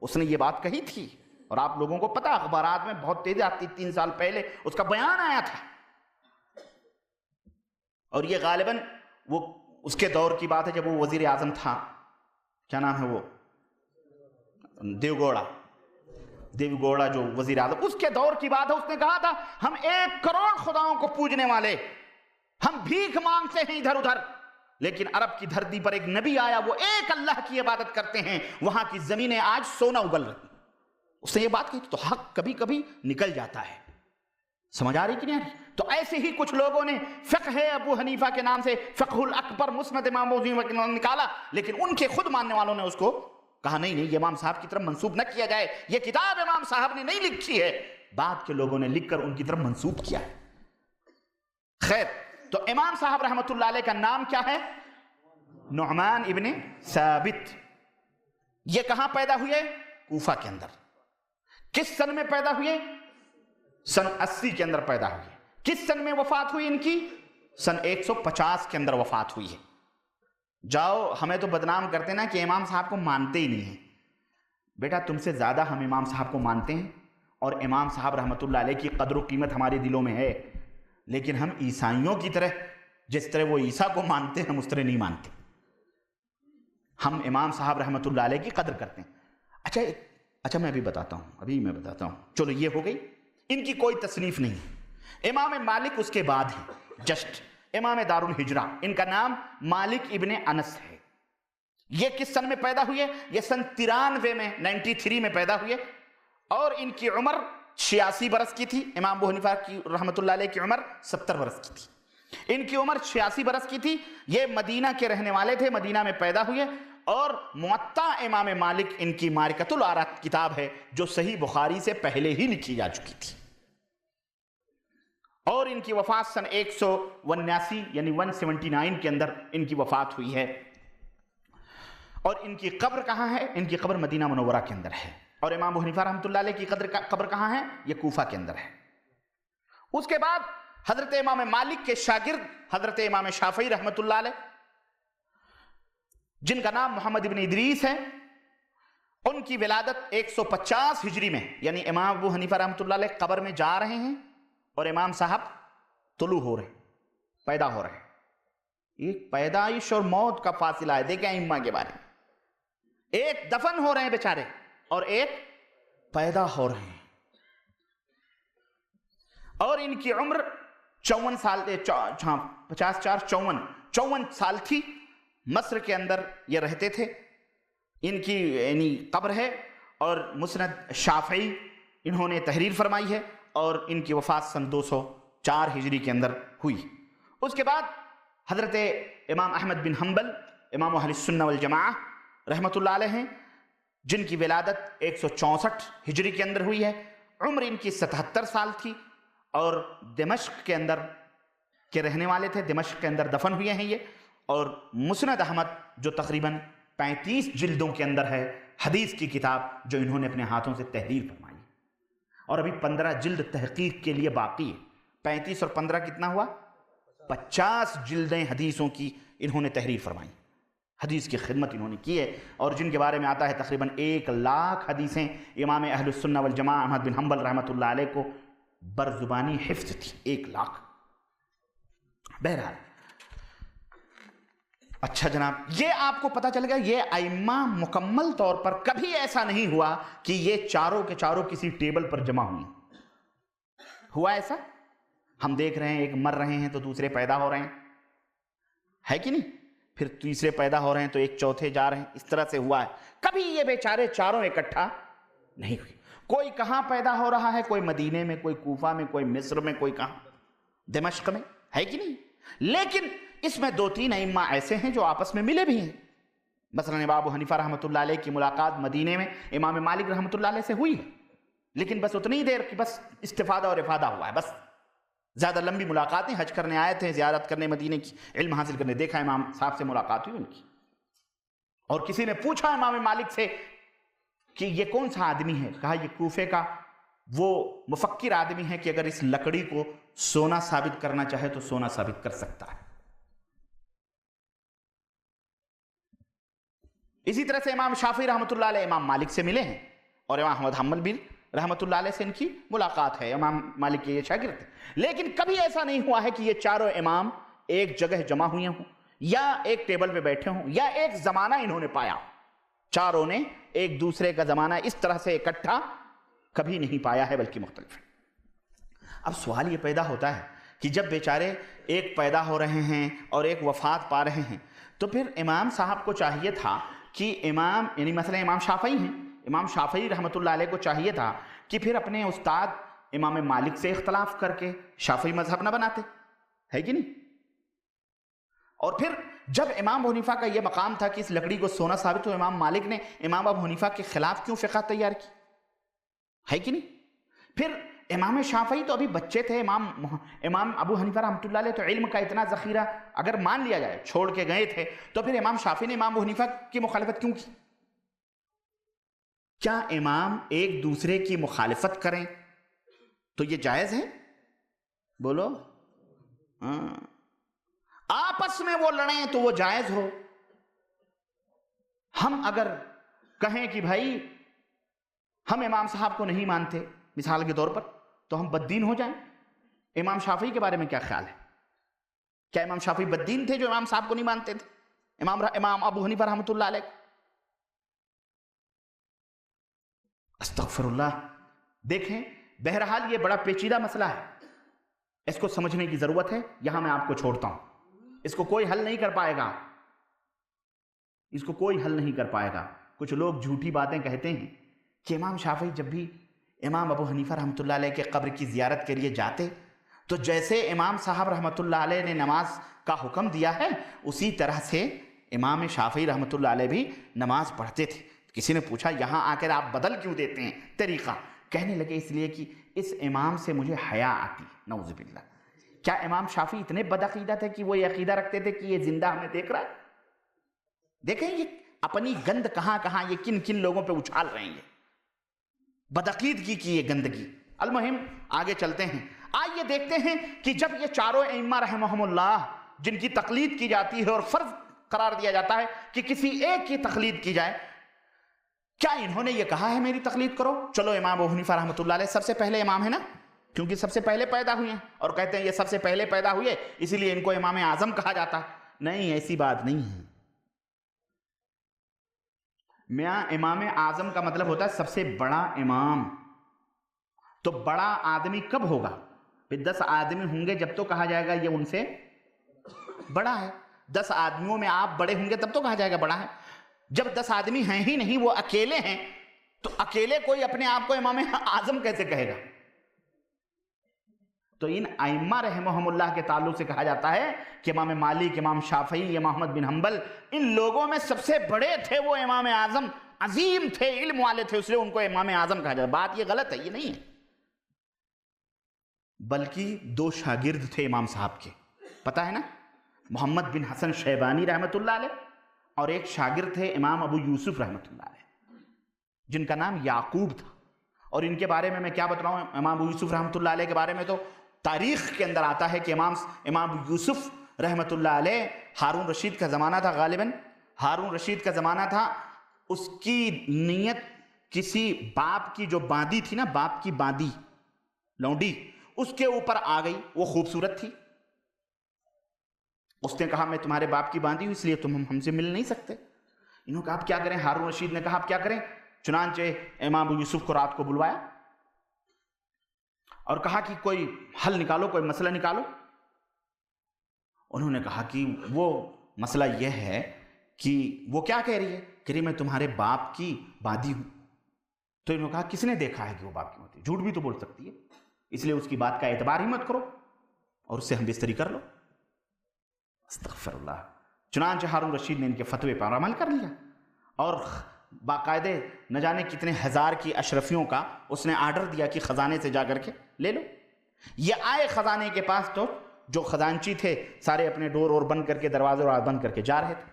اس نے یہ بات کہی تھی اور آپ لوگوں کو پتا اخبارات میں بہت تیز آتی، 3 سال پہلے اس کا بیان آیا تھا، اور یہ غالباً وہ اس کے دور کی بات ہے جب وہ وزیر اعظم تھا، کیا نام ہے وہ، دیو گوڑا جو وزیر اعظم، اس کے دور کی بات ہے۔ اس نے کہا تھا ہم 1 کروڑ خداؤں کو پوجنے والے، ہم بھیک مانگتے ہیں ادھر ادھر، لیکن عرب کی دھرتی پر ایک نبی آیا، وہ ایک اللہ کی عبادت کرتے ہیں، وہاں کی زمینیں آج سونا اگل رہی۔ اس نے یہ بات کہی تو حق کبھی کبھی نکل جاتا ہے، سمجھ آ رہی کہ نہیں آ رہی؟ تو ایسے ہی کچھ لوگوں نے فقہ ابو حنیفہ کے نام سے فقہ الاکبر مسند امام ابو حنیفہ کے نام نکالا، لیکن ان کے خود ماننے والوں نے اس کو کہا نہیں یہ امام صاحب کی طرف منسوب نہ کیا جائے، یہ کتاب امام صاحب نے نہیں لکھی ہے، بعد کے لوگوں نے لکھ کر ان کی طرف منسوب کیا ہے۔ خیر، تو امام صاحب رحمۃ اللہ علیہ کا نام کیا ہے؟ نعمان ابن ثابت۔ یہ کہاں پیدا ہوئے؟ کوفہ کے اندر۔ کس سن میں پیدا ہوئے؟ سن 80 کے اندر پیدا ہوئے۔ کس سن میں وفات ہوئی ان کی؟ سن 150 کے اندر وفات ہوئی ہے۔ جاؤ، ہمیں تو بدنام کرتے نا کہ امام صاحب کو مانتے ہی نہیں ہیں۔ بیٹا تم سے زیادہ ہم امام صاحب کو مانتے ہیں، اور امام صاحب رحمۃ اللہ علیہ کی قدر و قیمت ہمارے دلوں میں ہے، لیکن ہم عیسائیوں کی طرح جس طرح وہ عیسیٰ کو مانتے ہیں ہم اس طرح نہیں مانتے۔ ہم امام صاحب رحمۃ اللہ علیہ کی قدر کرتے ہیں۔ اچھا میں ابھی بتاتا ہوں، چلو یہ ہو گئی، ان کی کوئی تصنیف نہیں ہے۔ امام مالک اس کے بعد ہے، جسٹ امام دار الحجرہ، ان کا نام مالک ابن انس ہے۔ یہ کس سن میں پیدا ہوئے؟ یہ سن 93 میں 93 میں پیدا ہوئے، اور ان کی عمر 86 برس کی تھی۔ امام ابو حنیفہ کی رحمۃ اللہ علیہ کی عمر 70 برس کی تھی، ان کی عمر 86 برس کی تھی۔ یہ مدینہ کے رہنے والے تھے، مدینہ میں پیدا ہوئے، اور موطا امام مالک ان کی معرکۃ الآراء کتاب ہے جو صحیح بخاری سے پہلے ہی لکھی جا چکی تھی، اور ان کی وفات سن 179 یعنی 179 کے اندر ان کی وفات ہوئی ہے۔ اور ان کی قبر کہاں ہے؟ ان کی قبر مدینہ منورہ کے اندر ہے۔ اور امام ابو حنیفہ رحمۃ اللہ علیہ کی قبر کہاں ہے؟ یہ کوفہ کے اندر ہے۔ اس کے بعد حضرت امام مالک کے شاگرد حضرت امام شافعی رحمۃ اللہ علیہ، جن کا نام محمد ابن ادریس ہے، ان کی ولادت 150 ہجری میں، یعنی امام ابو حنیفہ رحمۃ اللہ علیہ قبر میں جا رہے ہیں اور امام صاحب طلوع ہو رہے ہیں، پیدا ہو رہے ہیں۔ ایک پیدائش اور موت کا فاصلہ ہے، دیکھیں ائمہ کے بارے میں، ایک دفن ہو رہے ہیں بیچارے اور ایک پیدا ہو رہے ہیں۔ اور ان کی عمر 54 سال، 54 سال تھی۔ مصر کے اندر یہ رہتے تھے۔ ان کی یعنی قبر ہے، اور مسند شافعی انہوں نے تحریر فرمائی ہے، اور ان کی وفات سن 204 ہجری کے اندر ہوئی۔ اس کے بعد حضرت امام احمد بن حنبل، امام اہل السنہ والجماعہ رحمۃ اللہ علیہ ہیں، جن کی ولادت 164 ہجری کے اندر ہوئی ہے۔ عمر ان کی 77 سال تھی، اور دمشق کے اندر کے رہنے والے تھے، دمشق کے اندر دفن ہوئے ہیں یہ۔ اور مسند احمد جو تقریباً 35 جلدوں کے اندر ہے، حدیث کی کتاب جو انہوں نے اپنے ہاتھوں سے تحریر فرمائی، اور ابھی 15 جلد تحقیق کے لیے باقی ہے۔ 35 اور 15 کتنا ہوا؟ 50 جلدیں حدیثوں کی انہوں نے تحریر فرمائی، حدیث کی خدمت انہوں نے کی ہے، اور جن کے بارے میں آتا ہے تقریباً 1 لاکھ حدیثیں امام اہل السنہ والجماعہ احمد بن حنبل رحمۃ اللہ علیہ کو برزبانی حفظ تھی، 1 لاکھ۔ بہرحال اچھا جناب، یہ آپ کو پتہ چل گیا، یہ ائمہ مکمل طور پر کبھی ایسا نہیں ہوا کہ یہ چاروں کے چاروں کسی ٹیبل پر جمع ہوئیں۔ ہوا ایسا؟ ہم دیکھ رہے ہیں ایک مر رہے ہیں تو دوسرے پیدا ہو رہے ہیں، ہے کہ نہیں؟ پھر تیسرے پیدا ہو رہے ہیں تو ایک چوتھے جا رہے ہیں، اس طرح سے ہوا ہے. کبھی یہ بیچارے چاروں اکٹھا نہیں ہوئے. کوئی کہاں پیدا ہو رہا ہے، کوئی مدینے میں، کوئی کوفہ میں، کوئی مصر میں، کوئی کہاں دمشق میں، ہے کہ نہیں؟ لیکن اس میں دو تین ائمہ ایسے ہیں جو آپس میں ملے بھی ہیں. مثلا امام ابو حنیفہ رحمۃ اللہ علیہ کی ملاقات مدینے میں امام مالک رحمۃ اللہ علیہ سے ہوئی ہے، لیکن بس اتنی دیر کہ بس استفادہ اور افادہ ہوا ہے. بس زیادہ لمبی ملاقاتیں، حج کرنے آئے تھے، زیارت کرنے مدینے کی، علم حاصل کرنے، دیکھا امام صاحب سے ملاقات ہوئی ان کی. اور کسی نے پوچھا امام مالک سے کہ یہ کون سا آدمی ہے؟ کہا یہ کوفے کا وہ مفکر آدمی ہے کہ اگر اس لکڑی کو سونا ثابت کرنا چاہے تو سونا ثابت کر سکتا ہے. اسی طرح سے امام شافعی رحمۃ اللہ علیہ امام مالک سے ملے ہیں، اور امام احمد حنبل بھی رحمۃ اللہ علیہ سے ان کی ملاقات ہے، امام مالک کے یہ شاگرد ہیں. لیکن کبھی ایسا نہیں ہوا ہے کہ یہ چاروں امام ایک جگہ جمع ہوئے ہوں، یا ایک ٹیبل پہ بیٹھے ہوں، یا ایک زمانہ انہوں نے پایا. چاروں نے ایک دوسرے کا زمانہ اس طرح سے اکٹھا کبھی نہیں پایا ہے، بلکہ مختلف ہے. اب سوال یہ پیدا ہوتا ہے کہ جب بیچارے ایک پیدا ہو رہے ہیں اور ایک وفات پا رہے ہیں، تو پھر امام صاحب کو چاہیے تھا کہ امام، یعنی مثلا امام شافعی ہیں، امام شافعی رحمۃ اللہ علیہ کو چاہیے تھا کہ پھر اپنے استاد امام مالک سے اختلاف کر کے شافعی مذہب نہ بناتے، ہے کہ نہیں؟ اور پھر جب امام ابو حنیفہ کا یہ مقام تھا کہ اس لکڑی کو سونا ثابت ہو، امام مالک نے امام ابو حنیفہ کے خلاف کیوں فقہ تیار کی، ہے کہ نہیں؟ پھر امام شافعی تو ابھی بچے تھے، امام ابو حنیفہ رحمۃ اللہ علیہ تو علم کا اتنا ذخیرہ اگر مان لیا جائے چھوڑ کے گئے تھے، تو پھر امام شافعی نے امام ابو حنیفہ کی مخالفت کیوں کی؟ کیا امام ایک دوسرے کی مخالفت کریں تو یہ جائز ہے؟ بولو. آپس میں وہ لڑیں تو وہ جائز ہو. ہم اگر کہیں کہ بھائی ہم امام صاحب کو نہیں مانتے مثال کے طور پر، تو ہم بددین ہو جائیں. امام شافعی کے بارے میں کیا خیال ہے؟ کیا امام شافعی بددین تھے جو امام صاحب کو نہیں مانتے تھے، امام ابو حنیفہ رحمۃ اللہ علیہ؟ استغفر اللہ. دیکھیں بہرحال یہ بڑا پیچیدہ مسئلہ ہے، اس کو سمجھنے کی ضرورت ہے. یہاں میں آپ کو چھوڑتا ہوں، اس کو کوئی حل نہیں کر پائے گا، اس کو کوئی حل نہیں کر پائے گا. کچھ لوگ جھوٹی باتیں کہتے ہیں کہ امام شافعی جب بھی امام ابو حنیفہ رحمۃ اللہ علیہ کے قبر کی زیارت کے لیے جاتے تو جیسے امام صاحب رحمۃ اللہ علیہ نے نماز کا حکم دیا ہے اسی طرح سے امام شافعی رحمۃ اللہ علیہ بھی نماز پڑھتے تھے. کسی نے پوچھا یہاں آ کر آپ بدل کیوں دیتے ہیں طریقہ؟ کہنے لگے اس لیے کہ اس امام سے مجھے حیا آتی. نعوذ باللہ. کیا امام شافعی اتنے بدعقیدہ تھے کہ وہ یہ عقیدہ رکھتے تھے کہ یہ زندہ ہمیں دیکھ رہا ہے؟ دیکھیں یہ اپنی گند کہاں کہاں یہ کن کن لوگوں پہ اچھال رہے ہیں، بدعقیدگی کی یہ گندگی. المہم آگے چلتے ہیں. آئیے دیکھتے ہیں کہ جب یہ چاروں ائمہ رحمہم اللہ جن کی تقلید کی جاتی ہے اور فرض قرار دیا جاتا ہے کہ کسی ایک کی تقلید کی جائے، کیا انہوں نے یہ کہا ہے میری تقلید کرو؟ چلو امام ابو حنیفہ رحمۃ اللہ علیہ سب سے پہلے امام ہے نا، کیونکہ سب سے پہلے پیدا ہوئے ہیں، اور کہتے ہیں یہ سب سے پہلے پیدا ہوئے اسی لیے ان کو امام اعظم کہا جاتا ہے. نہیں، ایسی بات نہیں ہے. میاں امام اعظم کا مطلب ہوتا ہے سب سے بڑا امام. تو بڑا آدمی کب ہوگا؟ پھر 10 آدمی ہوں گے جب تو کہا جائے گا یہ ان سے بڑا ہے. 10 آدمیوں میں آپ بڑے ہوں گے تب تو کہا جائے گا بڑا ہے. جب 10 آدمی ہیں ہی نہیں، وہ اکیلے ہیں، تو اکیلے کوئی اپنے آپ کو امام اعظم کیسے کہے گا؟ تو ان ائمہ رحمہم اللہ کے تعلق سے کہا جاتا ہے کہ امام مالک، امام شافعی، امام احمد بن حنبل، ان لوگوں میں سب سے بڑے تھے وہ امام اعظم، عظیم تھے، علم والے تھے، اس لیے ان کو امام اعظم کہا جاتا ہے. بات یہ غلط ہے، یہ نہیں ہے. بلکہ 2 شاگرد تھے امام صاحب کے، پتہ ہے نا، محمد بن حسن شیبانی رحمۃ اللہ علیہ، اور ایک شاگرد تھے امام ابو یوسف رحمۃ اللہ علیہ جن کا نام یعقوب تھا. اور ان کے بارے میں کیا بتاؤں؟ امام ابو یوسف رحمۃ اللہ علیہ کے بارے میں تو تاریخ کے اندر آتا ہے کہ امام ابو یوسف رحمۃ اللہ علیہ ہارون رشید کا زمانہ تھا، غالباً ہارون رشید کا زمانہ تھا. اس کی نیت کسی باپ کی جو باندی تھی نا، باپ کی باندی لونڈی، اس کے اوپر آ گئی. وہ خوبصورت تھی. اس نے کہا میں تمہارے باپ کی باندی ہوں اس لیے تم ہم سے مل نہیں سکتے. انہوں نے کہا آپ کیا کریں؟ ہارون رشید نے کہا آپ کیا کریں؟ چنانچہ امام ابو یوسف کو رات کو بلوایا اور کہا کہ کوئی حل نکالو، کوئی مسئلہ نکالو. انہوں نے کہا کہ وہ مسئلہ یہ ہے کہ وہ کیا کہہ رہی ہے، کہ میں تمہارے باپ کی بادی ہوں۔ تو انہوں نے کہا کس نے دیکھا ہے کہ وہ باپ کی ہوتی ہے، جھوٹ بھی تو بول سکتی ہے، اس لیے اس کی بات کا اعتبار ہی مت کرو اور اس سے ہم بستری کر لو۔ استغفر اللہ۔ چنانچہ ہارون رشید نے ان کے فتوے پر عمل کر لیا اور باقاعدے نہ جانے کتنے ہزار کی اشرفیوں کا اس نے آرڈر دیا کہ خزانے سے جا کر کے لے لو۔ یہ آئے خزانے کے پاس تو جو خزانچی تھے سارے اپنے ڈور اور بند کر کے دروازے اور بند کر کے جا رہے تھے،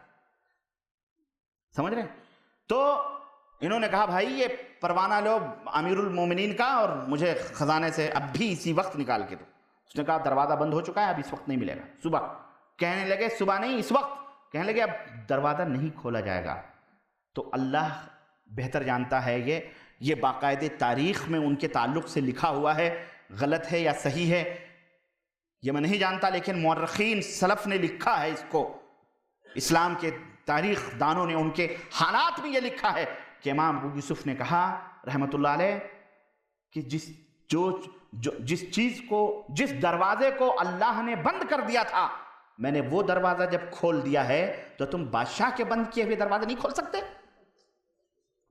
سمجھ رہے ہیں؟ تو انہوں نے کہا بھائی یہ پروانہ لو امیر المومنین کا اور مجھے خزانے سے اب بھی اسی وقت نکال کے دو۔ اس نے کہا دروازہ بند ہو چکا ہے، اب اس وقت نہیں ملے گا، صبح۔ کہنے لگے صبح نہیں، اس وقت۔ کہنے لگے اب دروازہ نہیں کھولا جائے گا۔ تو اللہ بہتر جانتا ہے یہ باقاعدے تاریخ میں ان کے تعلق سے لکھا ہوا ہے، غلط ہے یا صحیح ہے یہ میں نہیں جانتا، لیکن مورخین سلف نے لکھا ہے اس کو، اسلام کے تاریخ دانوں نے ان کے حالات میں یہ لکھا ہے کہ امام ابو یوسف نے کہا رحمت اللہ علیہ کہ جس دروازے کو اللہ نے بند کر دیا تھا، میں نے وہ دروازہ جب کھول دیا ہے تو تم بادشاہ کے بند کیے ہوئے دروازے نہیں کھول سکتے؟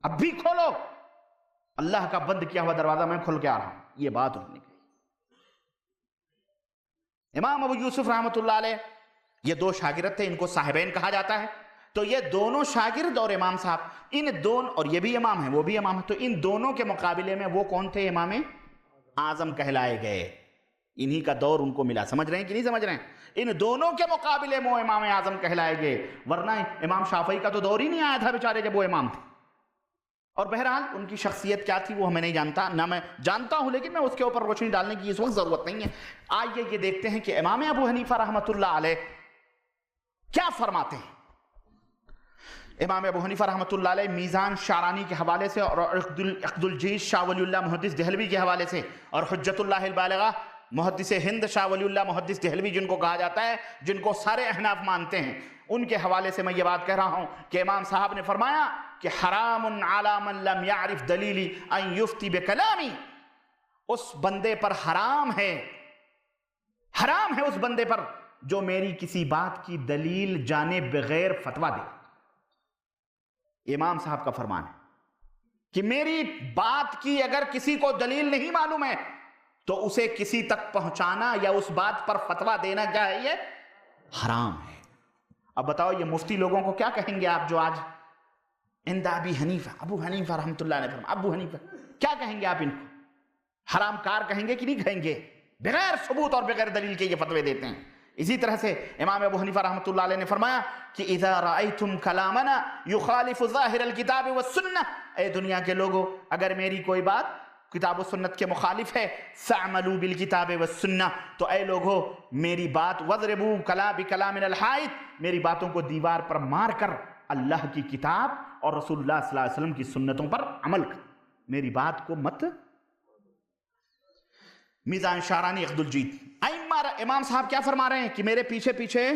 اب بھی کھولو، اللہ کا بند کیا ہوا دروازہ میں کھول کے آ رہا ہوں۔ یہ بات انہوں نے کہی۔ امام ابو یوسف رحمت اللہ علیہ یہ دو شاگرد تھے، ان کو صاحبین کہا جاتا ہے۔ تو یہ دونوں شاگرد اور امام صاحب، ان دونوں، اور یہ بھی امام ہیں وہ بھی امام ہیں، تو ان دونوں کے مقابلے میں وہ کون تھے؟ امام اعظم کہلائے گئے۔ انہی کا دور ان کو ملا، سمجھ رہے ہیں کہ نہیں سمجھ رہے ہیں؟ ان دونوں کے مقابلے میں وہ امام اعظم کہلائے گئے، ورنہ امام شافعی کا تو دور ہی نہیں آیا تھا بیچارے جب وہ امام تھے۔ اور بہرحال ان کی شخصیت کیا تھی وہ ہمیں نہیں جانتا، نہ میں جانتا ہوں، لیکن میں اس کے اوپر روشنی ڈالنے کی اس وقت ضرورت نہیں ہے۔ آئیے یہ دیکھتے ہیں کہ امام ابو حنیفہ رحمۃ اللہ علیہ کیا فرماتے ہیں۔ امام ابو حنیفہ رحمۃ اللہ علیہ میزان شعرانی کے حوالے سے اور عقد الجیش شاہ ولی اللہ محدث دہلوی کے حوالے سے اور حجت اللہ البالغہ محدث ہند شاہ ولی اللہ محدث دہلوی جن کو کہا جاتا ہے، جن کو سارے احناف مانتے ہیں، ان کے حوالے سے میں یہ بات کہہ رہا ہوں کہ امام صاحب نے فرمایا کہ حرام علی من لم یعرف دلیلی ان یفتی بکلامی، اس بندے پر حرام ہے اس بندے پر جو میری کسی بات کی دلیل جانے بغیر فتویٰ دے۔ امام صاحب کا فرمان ہے کہ میری بات کی اگر کسی کو دلیل نہیں معلوم ہے تو اسے کسی تک پہنچانا یا اس بات پر فتویٰ دینا کیا ہے؟ یہ حرام ہے۔ اب بتاؤ یہ مفتی لوگوں کو کیا کہیں گے آپ، جو آج عند ابی حنیفہ، ابو حنیفہ رحمۃ اللہ علیہ فرمایا، ابو حنیفہ کیا کہیں گے آپ ان کو؟ حرام کار کہیں گے کہ نہیں کہیں گے؟ بغیر ثبوت اور بغیر دلیل کے یہ فتوے دیتے ہیں۔ اسی طرح سے امام ابو حنیفہ رحمۃ اللہ علیہ نے فرمایا کہ اذا رأیتم کلامنا یخالف ظاہر الکتاب والسنہ، اے دنیا کے لوگوں اگر میری کوئی بات کتاب و سنت کے مخالف ہے، فاعملوا بالکتاب والسنہ، تو اے لوگو میری بات وَاضْرِبُوا بِكَلَامٍ الْحَائِطِ، میری باتوں کو دیوار پر مار کر اللہ کی کتاب اور رسول اللہ صلی اللہ علیہ وسلم کی سنتوں پر عمل کر، میری بات کو مت۔ میزان شعرانی عقد الجید۔ امام صاحب کیا فرما رہے ہیں کہ میرے پیچھے پیچھے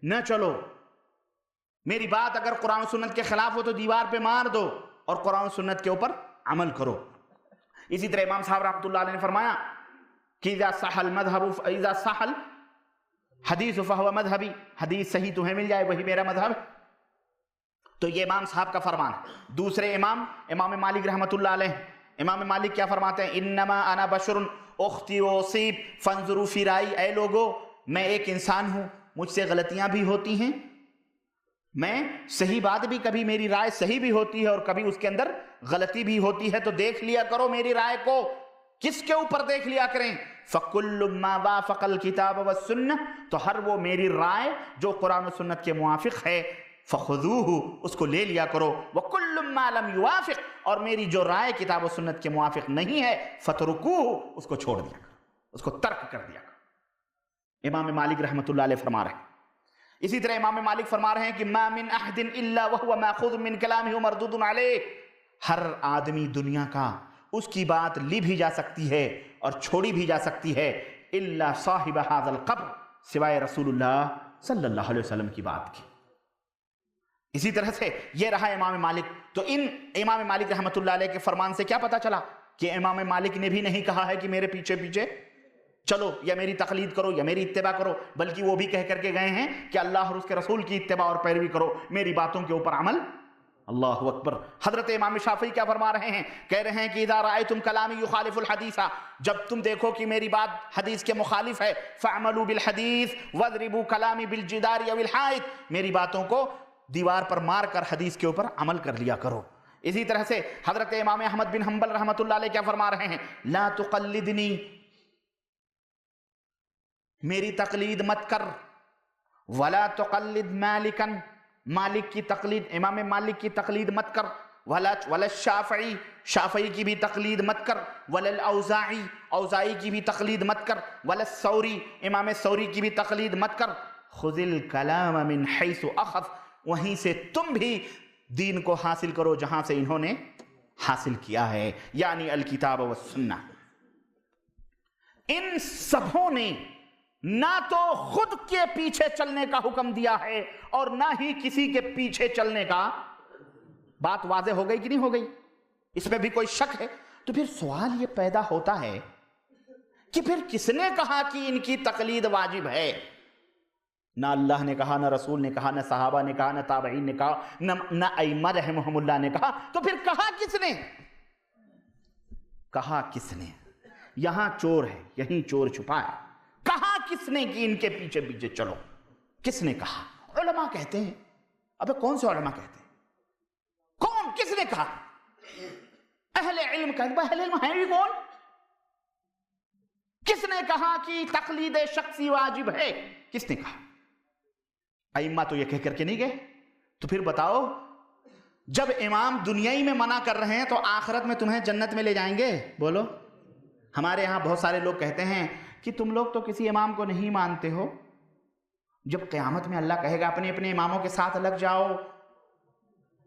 نہ چلو، میری بات اگر قرآن و سنت کے خلاف ہو تو دیوار پہ مار دو اور قرآن و سنت کے اوپر عمل کرو۔ اسی طرح امام صاحب رحمۃ اللہ علیہ نے فرمایا کہ اذا صح الحدیث فہو مذہبی، حدیث صحیح تمہیں مل جائے وہی میرا مذہب ہے۔ تو یہ امام صاحب کا فرمان ہے۔ دوسرے امام مالک رحمۃ اللہ علیہ، امام مالک کیا فرماتے ہیں؟ انما انا بشر اختی و اصیب فانظروا فی رائی، اے لوگو میں ایک انسان ہوں، مجھ سے غلطیاں بھی ہوتی ہیں، میں صحیح بات بھی، کبھی میری رائے صحیح بھی ہوتی ہے اور کبھی اس کے اندر غلطی بھی ہوتی ہے، تو دیکھ لیا کرو میری رائے کو۔ کس کے اوپر دیکھ لیا کریں؟ فَكُلُّ مَا وَافَقَ الْكِتَابَ وَالسُّنَّةِ، تو ہر وہ میری رائے جو قرآن و سنت کے موافق ہے، فَخُذُوهُ، اس کو لے لیا کرو، وَكُلُّ مَا لَمْ يُوافِقْ، اور میری جو رائے کتاب و سنت کے موافق نہیں ہے، فَتْرُكُوهُ، اس کو چھوڑ دیا کرو، اس کو ترک کر دیا کرو۔ امام مالک رحمۃ اللہ علیہ فرما رہے ہیں۔ اسی طرح امام مالک فرما رہے ہیں کہ ما من احد الا وهو ماخوذ من كلامه مردود علیہ، ہر آدمی دنیا کا اس کی بات لی بھی جا سکتی ہے اور چھوڑی بھی جا سکتی ہے، الا صاحب هذا القبر، سوائے رسول اللہ صلی اللہ علیہ وسلم کی بات کی۔ اسی طرح سے یہ رہا امام مالک۔ تو ان امام مالک رحمۃ اللہ علیہ کے فرمان سے کیا پتہ چلا کہ امام مالک نے بھی نہیں کہا ہے کہ میرے پیچھے پیچھے چلو یا میری تقلید کرو یا میری اتباع کرو، بلکہ وہ بھی کہہ کر کے گئے ہیں کہ اللہ اور اس کے رسول کی اتباع اور پیروی کرو، میری باتوں کے اوپر عمل۔ اللہ اکبر۔ حضرت امام شافعی کیا فرما رہے ہیں؟ کہہ رہے ہیں کہ اذا رأیتم کلامی یخالف الحدیث، جب تم دیکھو کہ میری بات حدیث کے مخالف ہے، فاعملوا بالحدیث واضربوا کلامی بالجدار او الحائط، میری باتوں کو دیوار پر مار کر حدیث کے اوپر عمل کر لیا کرو۔ اسی طرح سے حضرت امام احمد بن حنبل رحمۃ اللہ علیہ کیا فرما رہے ہیں؟ لا تقلدنی، میری تقلید مت کر، ولا تقلد مالکا، مالک کی تقلید، امام مالک کی تقلید مت کر، ولا الشافعی، شافعی کی بھی تقلید مت کر، ولا الاوزاعی، اوزاعی کی بھی تقلید مت کر، ولا الثوری، امام ثوری کی بھی تقلید مت کر، خذ الکلام من حیث اخذ، وہیں سے تم بھی دین کو حاصل کرو جہاں سے انہوں نے حاصل کیا ہے، یعنی الکتاب والسنہ۔ ان سبوں نے نہ تو خود کے پیچھے چلنے کا حکم دیا ہے اور نہ ہی کسی کے پیچھے چلنے کا۔ بات واضح ہو گئی کہ نہیں ہو گئی؟ اس میں بھی کوئی شک ہے؟ تو پھر سوال یہ پیدا ہوتا ہے کہ پھر کس نے کہا کہ ان کی تقلید واجب ہے؟ نہ اللہ نے کہا، نہ رسول نے کہا، نہ صحابہ نے کہا، نہ تابعین نے کہا، نہ ائمہ رحمہم اللہ نے کہا، تو پھر کہا کس نے؟ کہا کس نے؟ یہاں چور ہے، یہیں چور چھپا ہے۔ کہا کس نے کہ ان کے پیچھے پیچھے چلو؟ کس نے کہا؟ علماء کہتے ہیں۔ ابے کون سے علماء کہتے ہیں؟ کون؟ کس نے کہا؟ اہل علم کہتے ہیں۔ اہل علم ہیں بھی کون؟ کس نے کہا کہ تقلید شخصی واجب ہے؟ کس نے کہا؟ ائمہ تو یہ کہہ کر کے نہیں گئے۔ تو پھر بتاؤ، جب امام دنیائی میں منع کر رہے ہیں تو آخرت میں تمہیں جنت میں لے جائیں گے؟ بولو۔ ہمارے یہاں بہت سارے لوگ کہتے ہیں کہ تم لوگ تو کسی امام کو نہیں مانتے ہو، جب قیامت میں اللہ کہے گا اپنے اپنے اماموں کے ساتھ لگ جاؤ،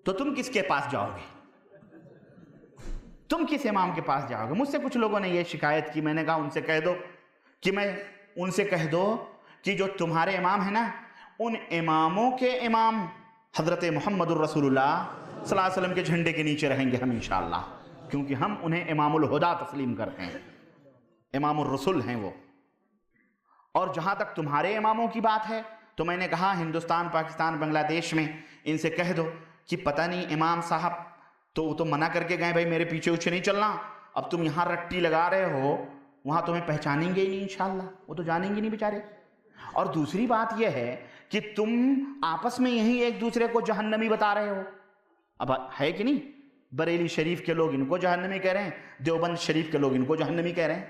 تو تم کس کے پاس جاؤ گے؟ تم کس امام کے پاس جاؤ گے؟ مجھ سے کچھ لوگوں نے یہ شکایت کی، میں نے کہا ان سے کہہ دو کہ جو تمہارے امام ہیں نا، ان اماموں کے امام حضرت محمد الرسول اللہ صلی اللہ علیہ وسلم کے جھنڈے کے نیچے رہیں گے ہم انشاءاللہ، کیونکہ ہم انہیں امام الہدا تسلیم کرتے ہیں، امام الرسل ہیں وہ۔ اور جہاں تک تمہارے اماموں کی بات ہے تو میں نے کہا ہندوستان، پاکستان، بنگلہ دیش میں ان سے کہہ دو کہ پتہ نہیں امام صاحب تو وہ تو منع کر کے گئے بھائی میرے پیچھے اوچھے نہیں چلنا، اب تم یہاں رٹی لگا رہے ہو، وہاں تمہیں پہچانیں گے ہی نہیں انشاءاللہ، وہ تو جانیں گے نہیں بیچارے۔ اور دوسری بات یہ ہے کہ تم آپس میں یہی ایک دوسرے کو جہنمی بتا رہے ہو، اب ہے کہ نہیں؟ بریلی شریف کے لوگ ان کو جہنمی کہہ رہے ہیں، دیوبند شریف کے لوگ ان کو جہنمی کہہ رہے ہیں،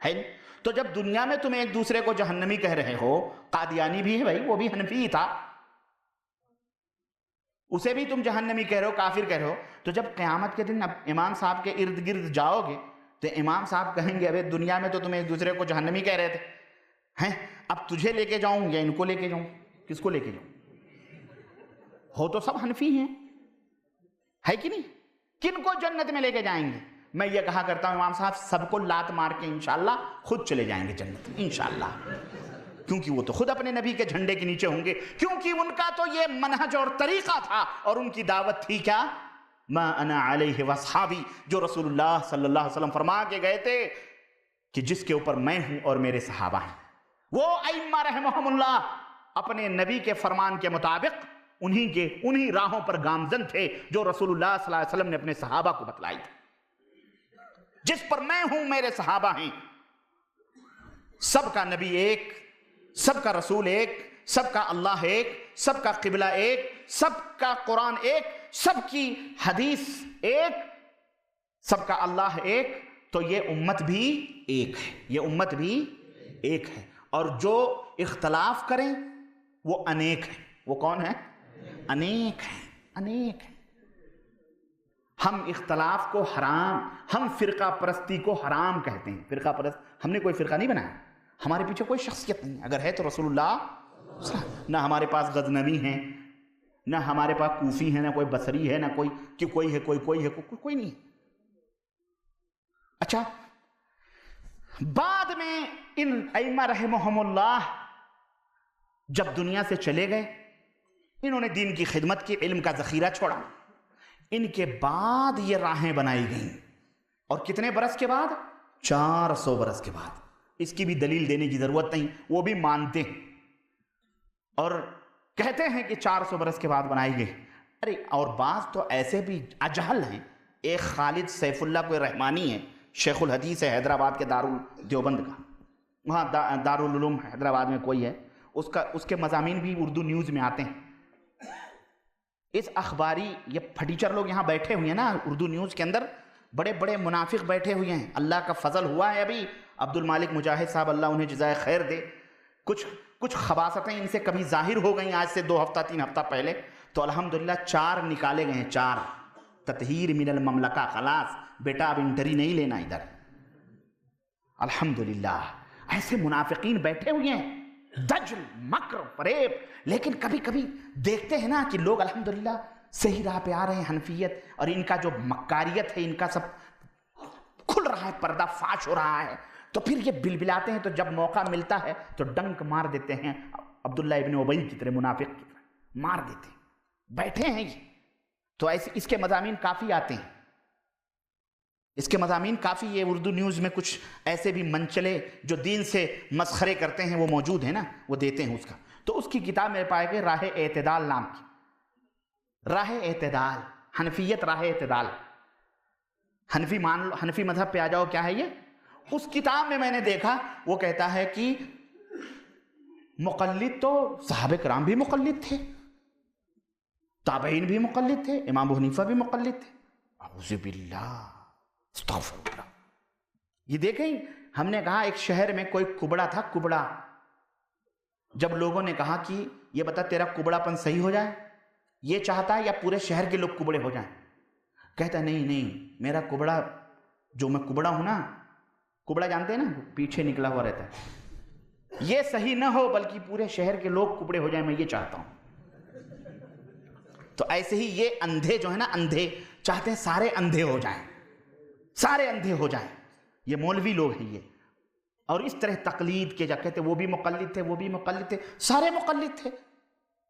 ہے؟ تو جب دنیا میں تم ایک دوسرے کو جہنمی کہہ رہے ہو، قادیانی بھی ہے بھائی، وہ بھی حنفی ہی تھا، اسے بھی تم جہنمی کہہ رہے ہو، کافر کہہ رہے ہو، تو جب قیامت کے دن اب امام صاحب کے ارد گرد جاؤ گے تو امام صاحب کہیں گے ابے دنیا میں تو تم ایک دوسرے کو جہنمی کہہ رہے تھے، ہیں اب تجھے لے کے جاؤں یا ان کو لے کے جاؤں؟ کس کو لے کے جاؤں؟ ہو تو سب حنفی ہیں، ہے کہ نہیں؟ کن کو جنت میں لے کے جائیں گے؟ میں یہ کہا کرتا ہوں امام صاحب سب کو لات مار کے انشاءاللہ خود چلے جائیں گے جنت میں انشاءاللہ، کیونکہ وہ تو خود اپنے نبی کے جھنڈے کے نیچے ہوں گے، کیونکہ ان کا تو یہ منہج اور طریقہ تھا، اور ان کی دعوت تھی کیا؟ ما انا علیہ واصحابی، جو رسول اللہ صلی اللہ علیہ وسلم فرما کے گئے تھے کہ جس کے اوپر میں ہوں اور میرے صحابہ ہیں۔ وہ ائمہ رحمہم اللہ اپنے نبی کے فرمان کے مطابق انہی راہوں پر گامزن تھے جو رسول اللہ صلی اللہ علیہ وسلم نے اپنے صحابہ کو بتلائی تھی۔ جس پر میں ہوں میرے صحابہ ہیں، سب کا نبی ایک، سب کا رسول ایک، سب کا اللہ ایک، سب کا قبلہ ایک، سب کا قرآن ایک، سب کی حدیث ایک، سب کا اللہ ایک، تو یہ امت بھی ایک ہے، یہ امت بھی ایک ہے، اور جو اختلاف کریں وہ انیک ہے۔ وہ کون ہے؟ انیک ہے، انیک ہے۔ ہم اختلاف کو حرام، ہم فرقہ پرستی کو حرام کہتے ہیں۔ فرقہ پرست، ہم نے کوئی فرقہ نہیں بنایا، ہمارے پیچھے کوئی شخصیت نہیں، اگر ہے تو رسول اللہ، نہ ہمارے پاس غزنوی ہیں، نہ ہمارے پاس کوفی ہیں، نہ کوئی بصری ہے، نہ کوئی کہ کوئی ہے، کوئی ہے، کوئی نہیں۔ اچھا، بعد میں ان ائمہ رحمہم اللہ جب دنیا سے چلے گئے، انہوں نے دین کی خدمت کی، علم کا ذخیرہ چھوڑا، ان کے بعد یہ راہیں بنائی گئیں، اور کتنے برس کے بعد؟ 400 برس کے بعد۔ اس کی بھی دلیل دینے کی ضرورت نہیں، وہ بھی مانتے ہیں اور کہتے ہیں کہ 400 برس کے بعد بنائی گئی۔ ارے اور بعض تو ایسے بھی اجہل ہیں، ایک خالد سیف اللہ کوئی رحمانی ہے، شیخ الحدیث ہے حیدرآباد کے دیوبند کا، وہاں دارالعلوم حیدرآباد میں کوئی ہے، اس کے مضامین بھی اردو نیوز میں آتے ہیں۔ اس اخباری یہ پھٹیچر لوگ یہاں بیٹھے ہوئے ہیں نا اردو نیوز کے اندر، بڑے بڑے منافق بیٹھے ہوئے ہیں۔ اللہ کا فضل ہوا ہے ابھی عبد المالک مجاہد صاحب، اللہ انہیں جزائے خیر دے، کچھ خباثتیں ان سے کبھی ظاہر ہو گئیں آج سے 2 ہفتہ 3 ہفتہ پہلے، تو الحمدللہ 4 نکالے گئے ہیں، 4 تطہیر من المملکہ، خلاص بیٹا اب انٹری نہیں لینا ادھر، الحمدللہ۔ ایسے منافقین بیٹھے ہوئے ہیں، دجل مکر فریب، لیکن کبھی کبھی دیکھتے ہیں نا کہ لوگ الحمدللہ صحیح راہ پہ آ رہے ہیں، حنفیت اور ان کا جو مکاریت ہے ان کا سب کھل رہا ہے، پردہ فاش ہو رہا ہے، تو پھر یہ بلبلاتے ہیں، تو جب موقع ملتا ہے تو ڈنک مار دیتے ہیں، عبداللہ ابن ابی کی طرح، منافق کی طرح مار دیتے ہیں، بیٹھے ہیں یہ۔ تو ایسے اس کے مضامین کافی آتے ہیں، اس کے مضامین کافی، یہ اردو نیوز میں کچھ ایسے بھی منچلے جو دین سے مسخرے کرتے ہیں وہ موجود ہیں نا، وہ دیتے ہیں اس کا۔ تو اس کی کتاب میں پائے گئے راہ اعتدال نام کی، راہ اعتدال، حنفیت راہ اعتدال، حنفی مان لو، حنفی مذہب پہ آ جاؤ، کیا ہے یہ؟ اس کتاب میں نے دیکھا وہ کہتا ہے کہ مقلد تو صحابہ کرام بھی مقلد تھے، تابعین بھی مقلد تھے، امام ابو حنیفہ بھی مقلد تھے، اعوذ باللہ استغفر اللہ۔ یہ دیکھیں، ہم نے کہا ایک شہر میں کوئی کبڑا تھا، کبڑا، جب لوگوں نے کہا کہ یہ بتا تیرا کبڑا پن صحیح ہو جائے، یہ چاہتا ہے یا پورے شہر کے لوگ کبڑے ہو جائیں؟ کہتا نہیں، میرا کبڑا، جو میں کبڑا ہوں نا، کبڑا جانتے ہیں نا، پیچھے نکلا ہوا رہتا ہے، یہ صحیح نہ ہو بلکہ پورے شہر کے لوگ کبڑے ہو جائیں، میں یہ چاہتا ہوں۔ تو ایسے ہی یہ اندھے جو ہے نا، اندھے چاہتے ہیں سارے اندھے ہو جائیں، سارے اندھے ہو جائیں، یہ مولوی لوگ ہیں یہ، اور اس طرح تقلید کے جا کہتے وہ بھی مقلد تھے، وہ بھی مقلد تھے، سارے مقلد تھے،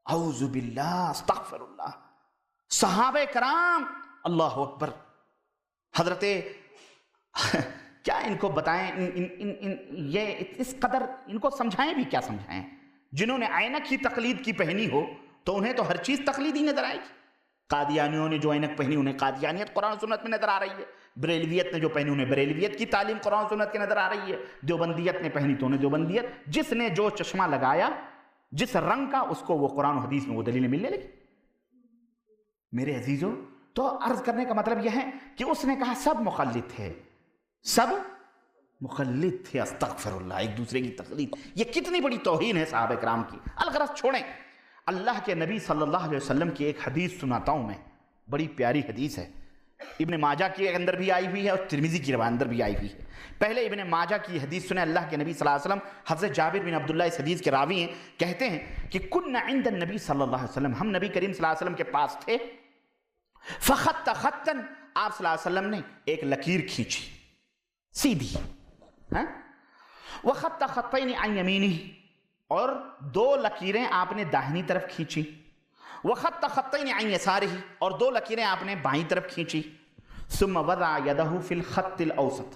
اعوذ باللہ استغفر اللہ۔ صحابہ کرام، اللہ اکبر، حضرت کیا ان کو بتائیں، یہ اس قدر ان کو سمجھائیں بھی کیا سمجھائیں؟ جنہوں نے عینک ہی تقلید کی پہنی ہو تو انہیں تو ہر چیز تقلیدی نظر آئے گی۔ قادیانیوں نے جو عینک پہنی انہیں قادیانیت قرآن و سنت میں نظر آ رہی ہے، بریلویت نے جو پہنی انہیں بریلویت کی تعلیم قرآن و سنت کے نظر آ رہی ہے، دیوبندیت نے پہنی تو انہیں دیوبندیت، جس نے جو چشمہ لگایا جس رنگ کا، اس کو وہ قرآن و حدیث میں وہ دلیلیں ملنے لگی۔ میرے عزیزوں، تو عرض کرنے کا مطلب یہ ہے کہ اس نے کہا سب مقلد تھے، سب مقلد تھے، استغفر اللہ، ایک دوسرے کی تقلید، یہ کتنی بڑی توہین ہے صحابہ کرام کی۔ الغرض چھوڑیں، اللہ کے نبی صلی اللہ علیہ وسلم کی ایک حدیث سناتا ہوں میں، بڑی پیاری حدیث ہے، ابن ماجہ کے اندر بھی آئی ہوئی ہے اور ترمذی کی روایت اندر بھی آئی ہوئی ہے۔ پہلے ابن ماجہ کی حدیث سنیں، اللہ کے نبی صلی اللہ علیہ وسلم، حضرت جابر بن عبداللہ اس حدیث کے راوی ہیں، کہتے ہیں کہ کنا عند النبی صلی اللہ علیہ وسلم، ہم نبی کریم صلی اللہ علیہ وسلم کے پاس تھے، فخط خطا، آپ صلی اللہ علیہ وسلم نے ایک لکیر کھینچی سیدھی، وخط خطین عن یمینہ، اور 2 لکیریں آپ نے داہنی طرف کھینچی، وخط خطین عن یسارہ، اور 2 لکیریں آپ نے بائیں طرف کھینچی، ثم وضع یدہ فی الخط الاوسط،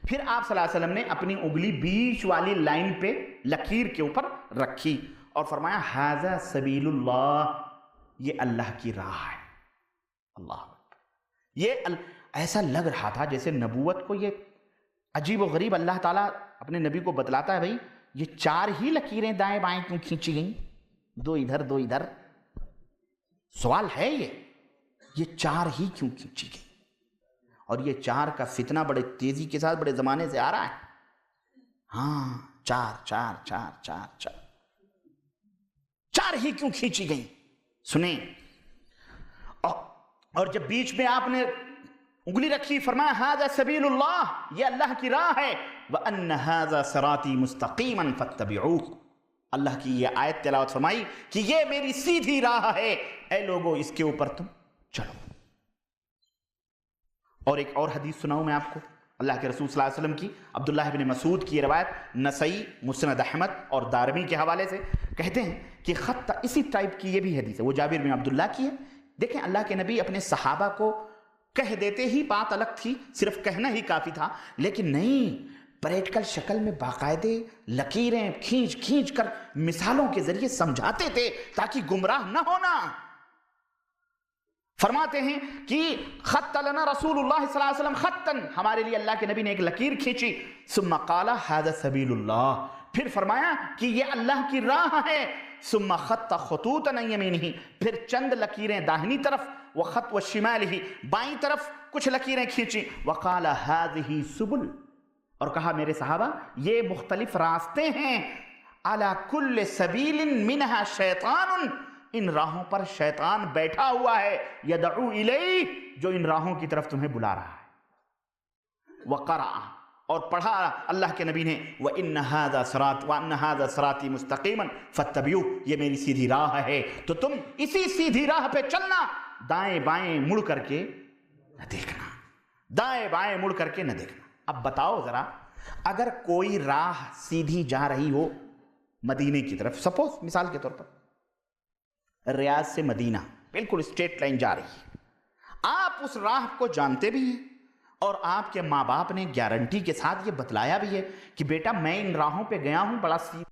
پھر آپ صلی اللہ علیہ وسلم نے اپنی انگلی بیچ والی لائن پہ لکیر کے اوپر رکھی اور فرمایا ھذا سبیل اللہ، یہ اللہ کی راہ ہے۔ اللہ، یہ ایسا لگ رہا تھا جیسے نبوت کو یہ عجیب و غریب اللہ تعالیٰ اپنے نبی کو بتلاتا ہے، بھائی یہ 4 ہی لکیریں دائیں بائیں کیوں کھینچی گئیں، 2 ادھر 2 ادھر، سوال ہے یہ 4 ہی کیوں کھینچی گئیں؟ اور یہ 4 کا فتنہ بڑے تیزی کے ساتھ بڑے زمانے سے آ رہا ہے، ہاں 4 ہی کیوں کھینچی گئیں؟ سنیں، اور جب بیچ میں آپ نے انگلی رکھی فرمایا ھذا سبیل اللہ، یہ اللہ کی راہ ہے، وَأَنَّ ھذا صِرَاطِي مُسْتَقِيمًا فَاتَّبِعُوهُ، اللہ کی یہ آیت تلاوت فرمائی کہ یہ میری سیدھی راہ ہے، اے لوگو اس کے اوپر تم چلو۔ اور ایک اور حدیث سناؤں میں آپ کو، اللہ کے رسول صلی اللہ علیہ وسلم کی، عبداللہ بن مسعود کی روایت، نسائی، مسند احمد اور دارمی کے حوالے سے، کہتے ہیں کہ خط، اسی ٹائپ کی یہ بھی حدیث ہے، وہ جابر بن عبداللہ کی ہے۔ دیکھیں اللہ کے نبی اپنے صحابہ کو کہہ دیتے ہی بات الگ تھی، صرف کہنا ہی کافی تھا، لیکن نہیں، پریکٹیکل شکل میں باقاعدے لکیریں کھینچ کھینچ کر مثالوں کے ذریعے سمجھاتے تھے تاکہ گمراہ نہ ہونا۔ فرماتے ہیں کہ خط لنا رسول اللہ صلی اللہ علیہ وسلم خطن، ہمارے لیے اللہ کے نبی نے ایک لکیر کھینچی، ثم قال ھذا سبیل اللہ، پھر فرمایا کہ یہ اللہ کی راہ ہے، ثم خط خطوطا عن یمینہ، پھر چند لکیریں داہنی طرف، وخط وشمالہ، بائیں طرف کچھ لکیریں کھینچی، وقال ھذہ سبل، اور کہا میرے صحابہ یہ مختلف راستے ہیں، علی کل سبیل منہا شیطان، ان راہوں پر شیطان بیٹھا ہوا ہے، یدعو الیہ، جو ان راہوں کی طرف تمہیں بلا رہا ہے۔ وقرأ، اور پڑھا اللہ کے نبی نے، وَإِنَّ هَذَا صِرَاطِي مُسْتَقِيمًا فَاتَّبِعُوهُ، یہ میری سیدھی راہ ہے تو تم اسی سیدھی راہ پہ چلنا، دائیں بائیں مڑ کر کے نہ دیکھنا، دائیں بائیں مڑ کر کے نہ دیکھنا۔ اب بتاؤ ذرا، اگر کوئی راہ سیدھی جا رہی ہو مدینے کی طرف، سپوز مثال کے طور پر ریاض سے مدینہ بالکل اسٹریٹ لائن جا رہی ہے، آپ اس راہ کو جانتے بھی ہیں اور آپ کے ماں باپ نے گارنٹی کے ساتھ یہ بتلایا بھی ہے کہ بیٹا میں ان راہوں پہ گیا ہوں، بڑا سیدھا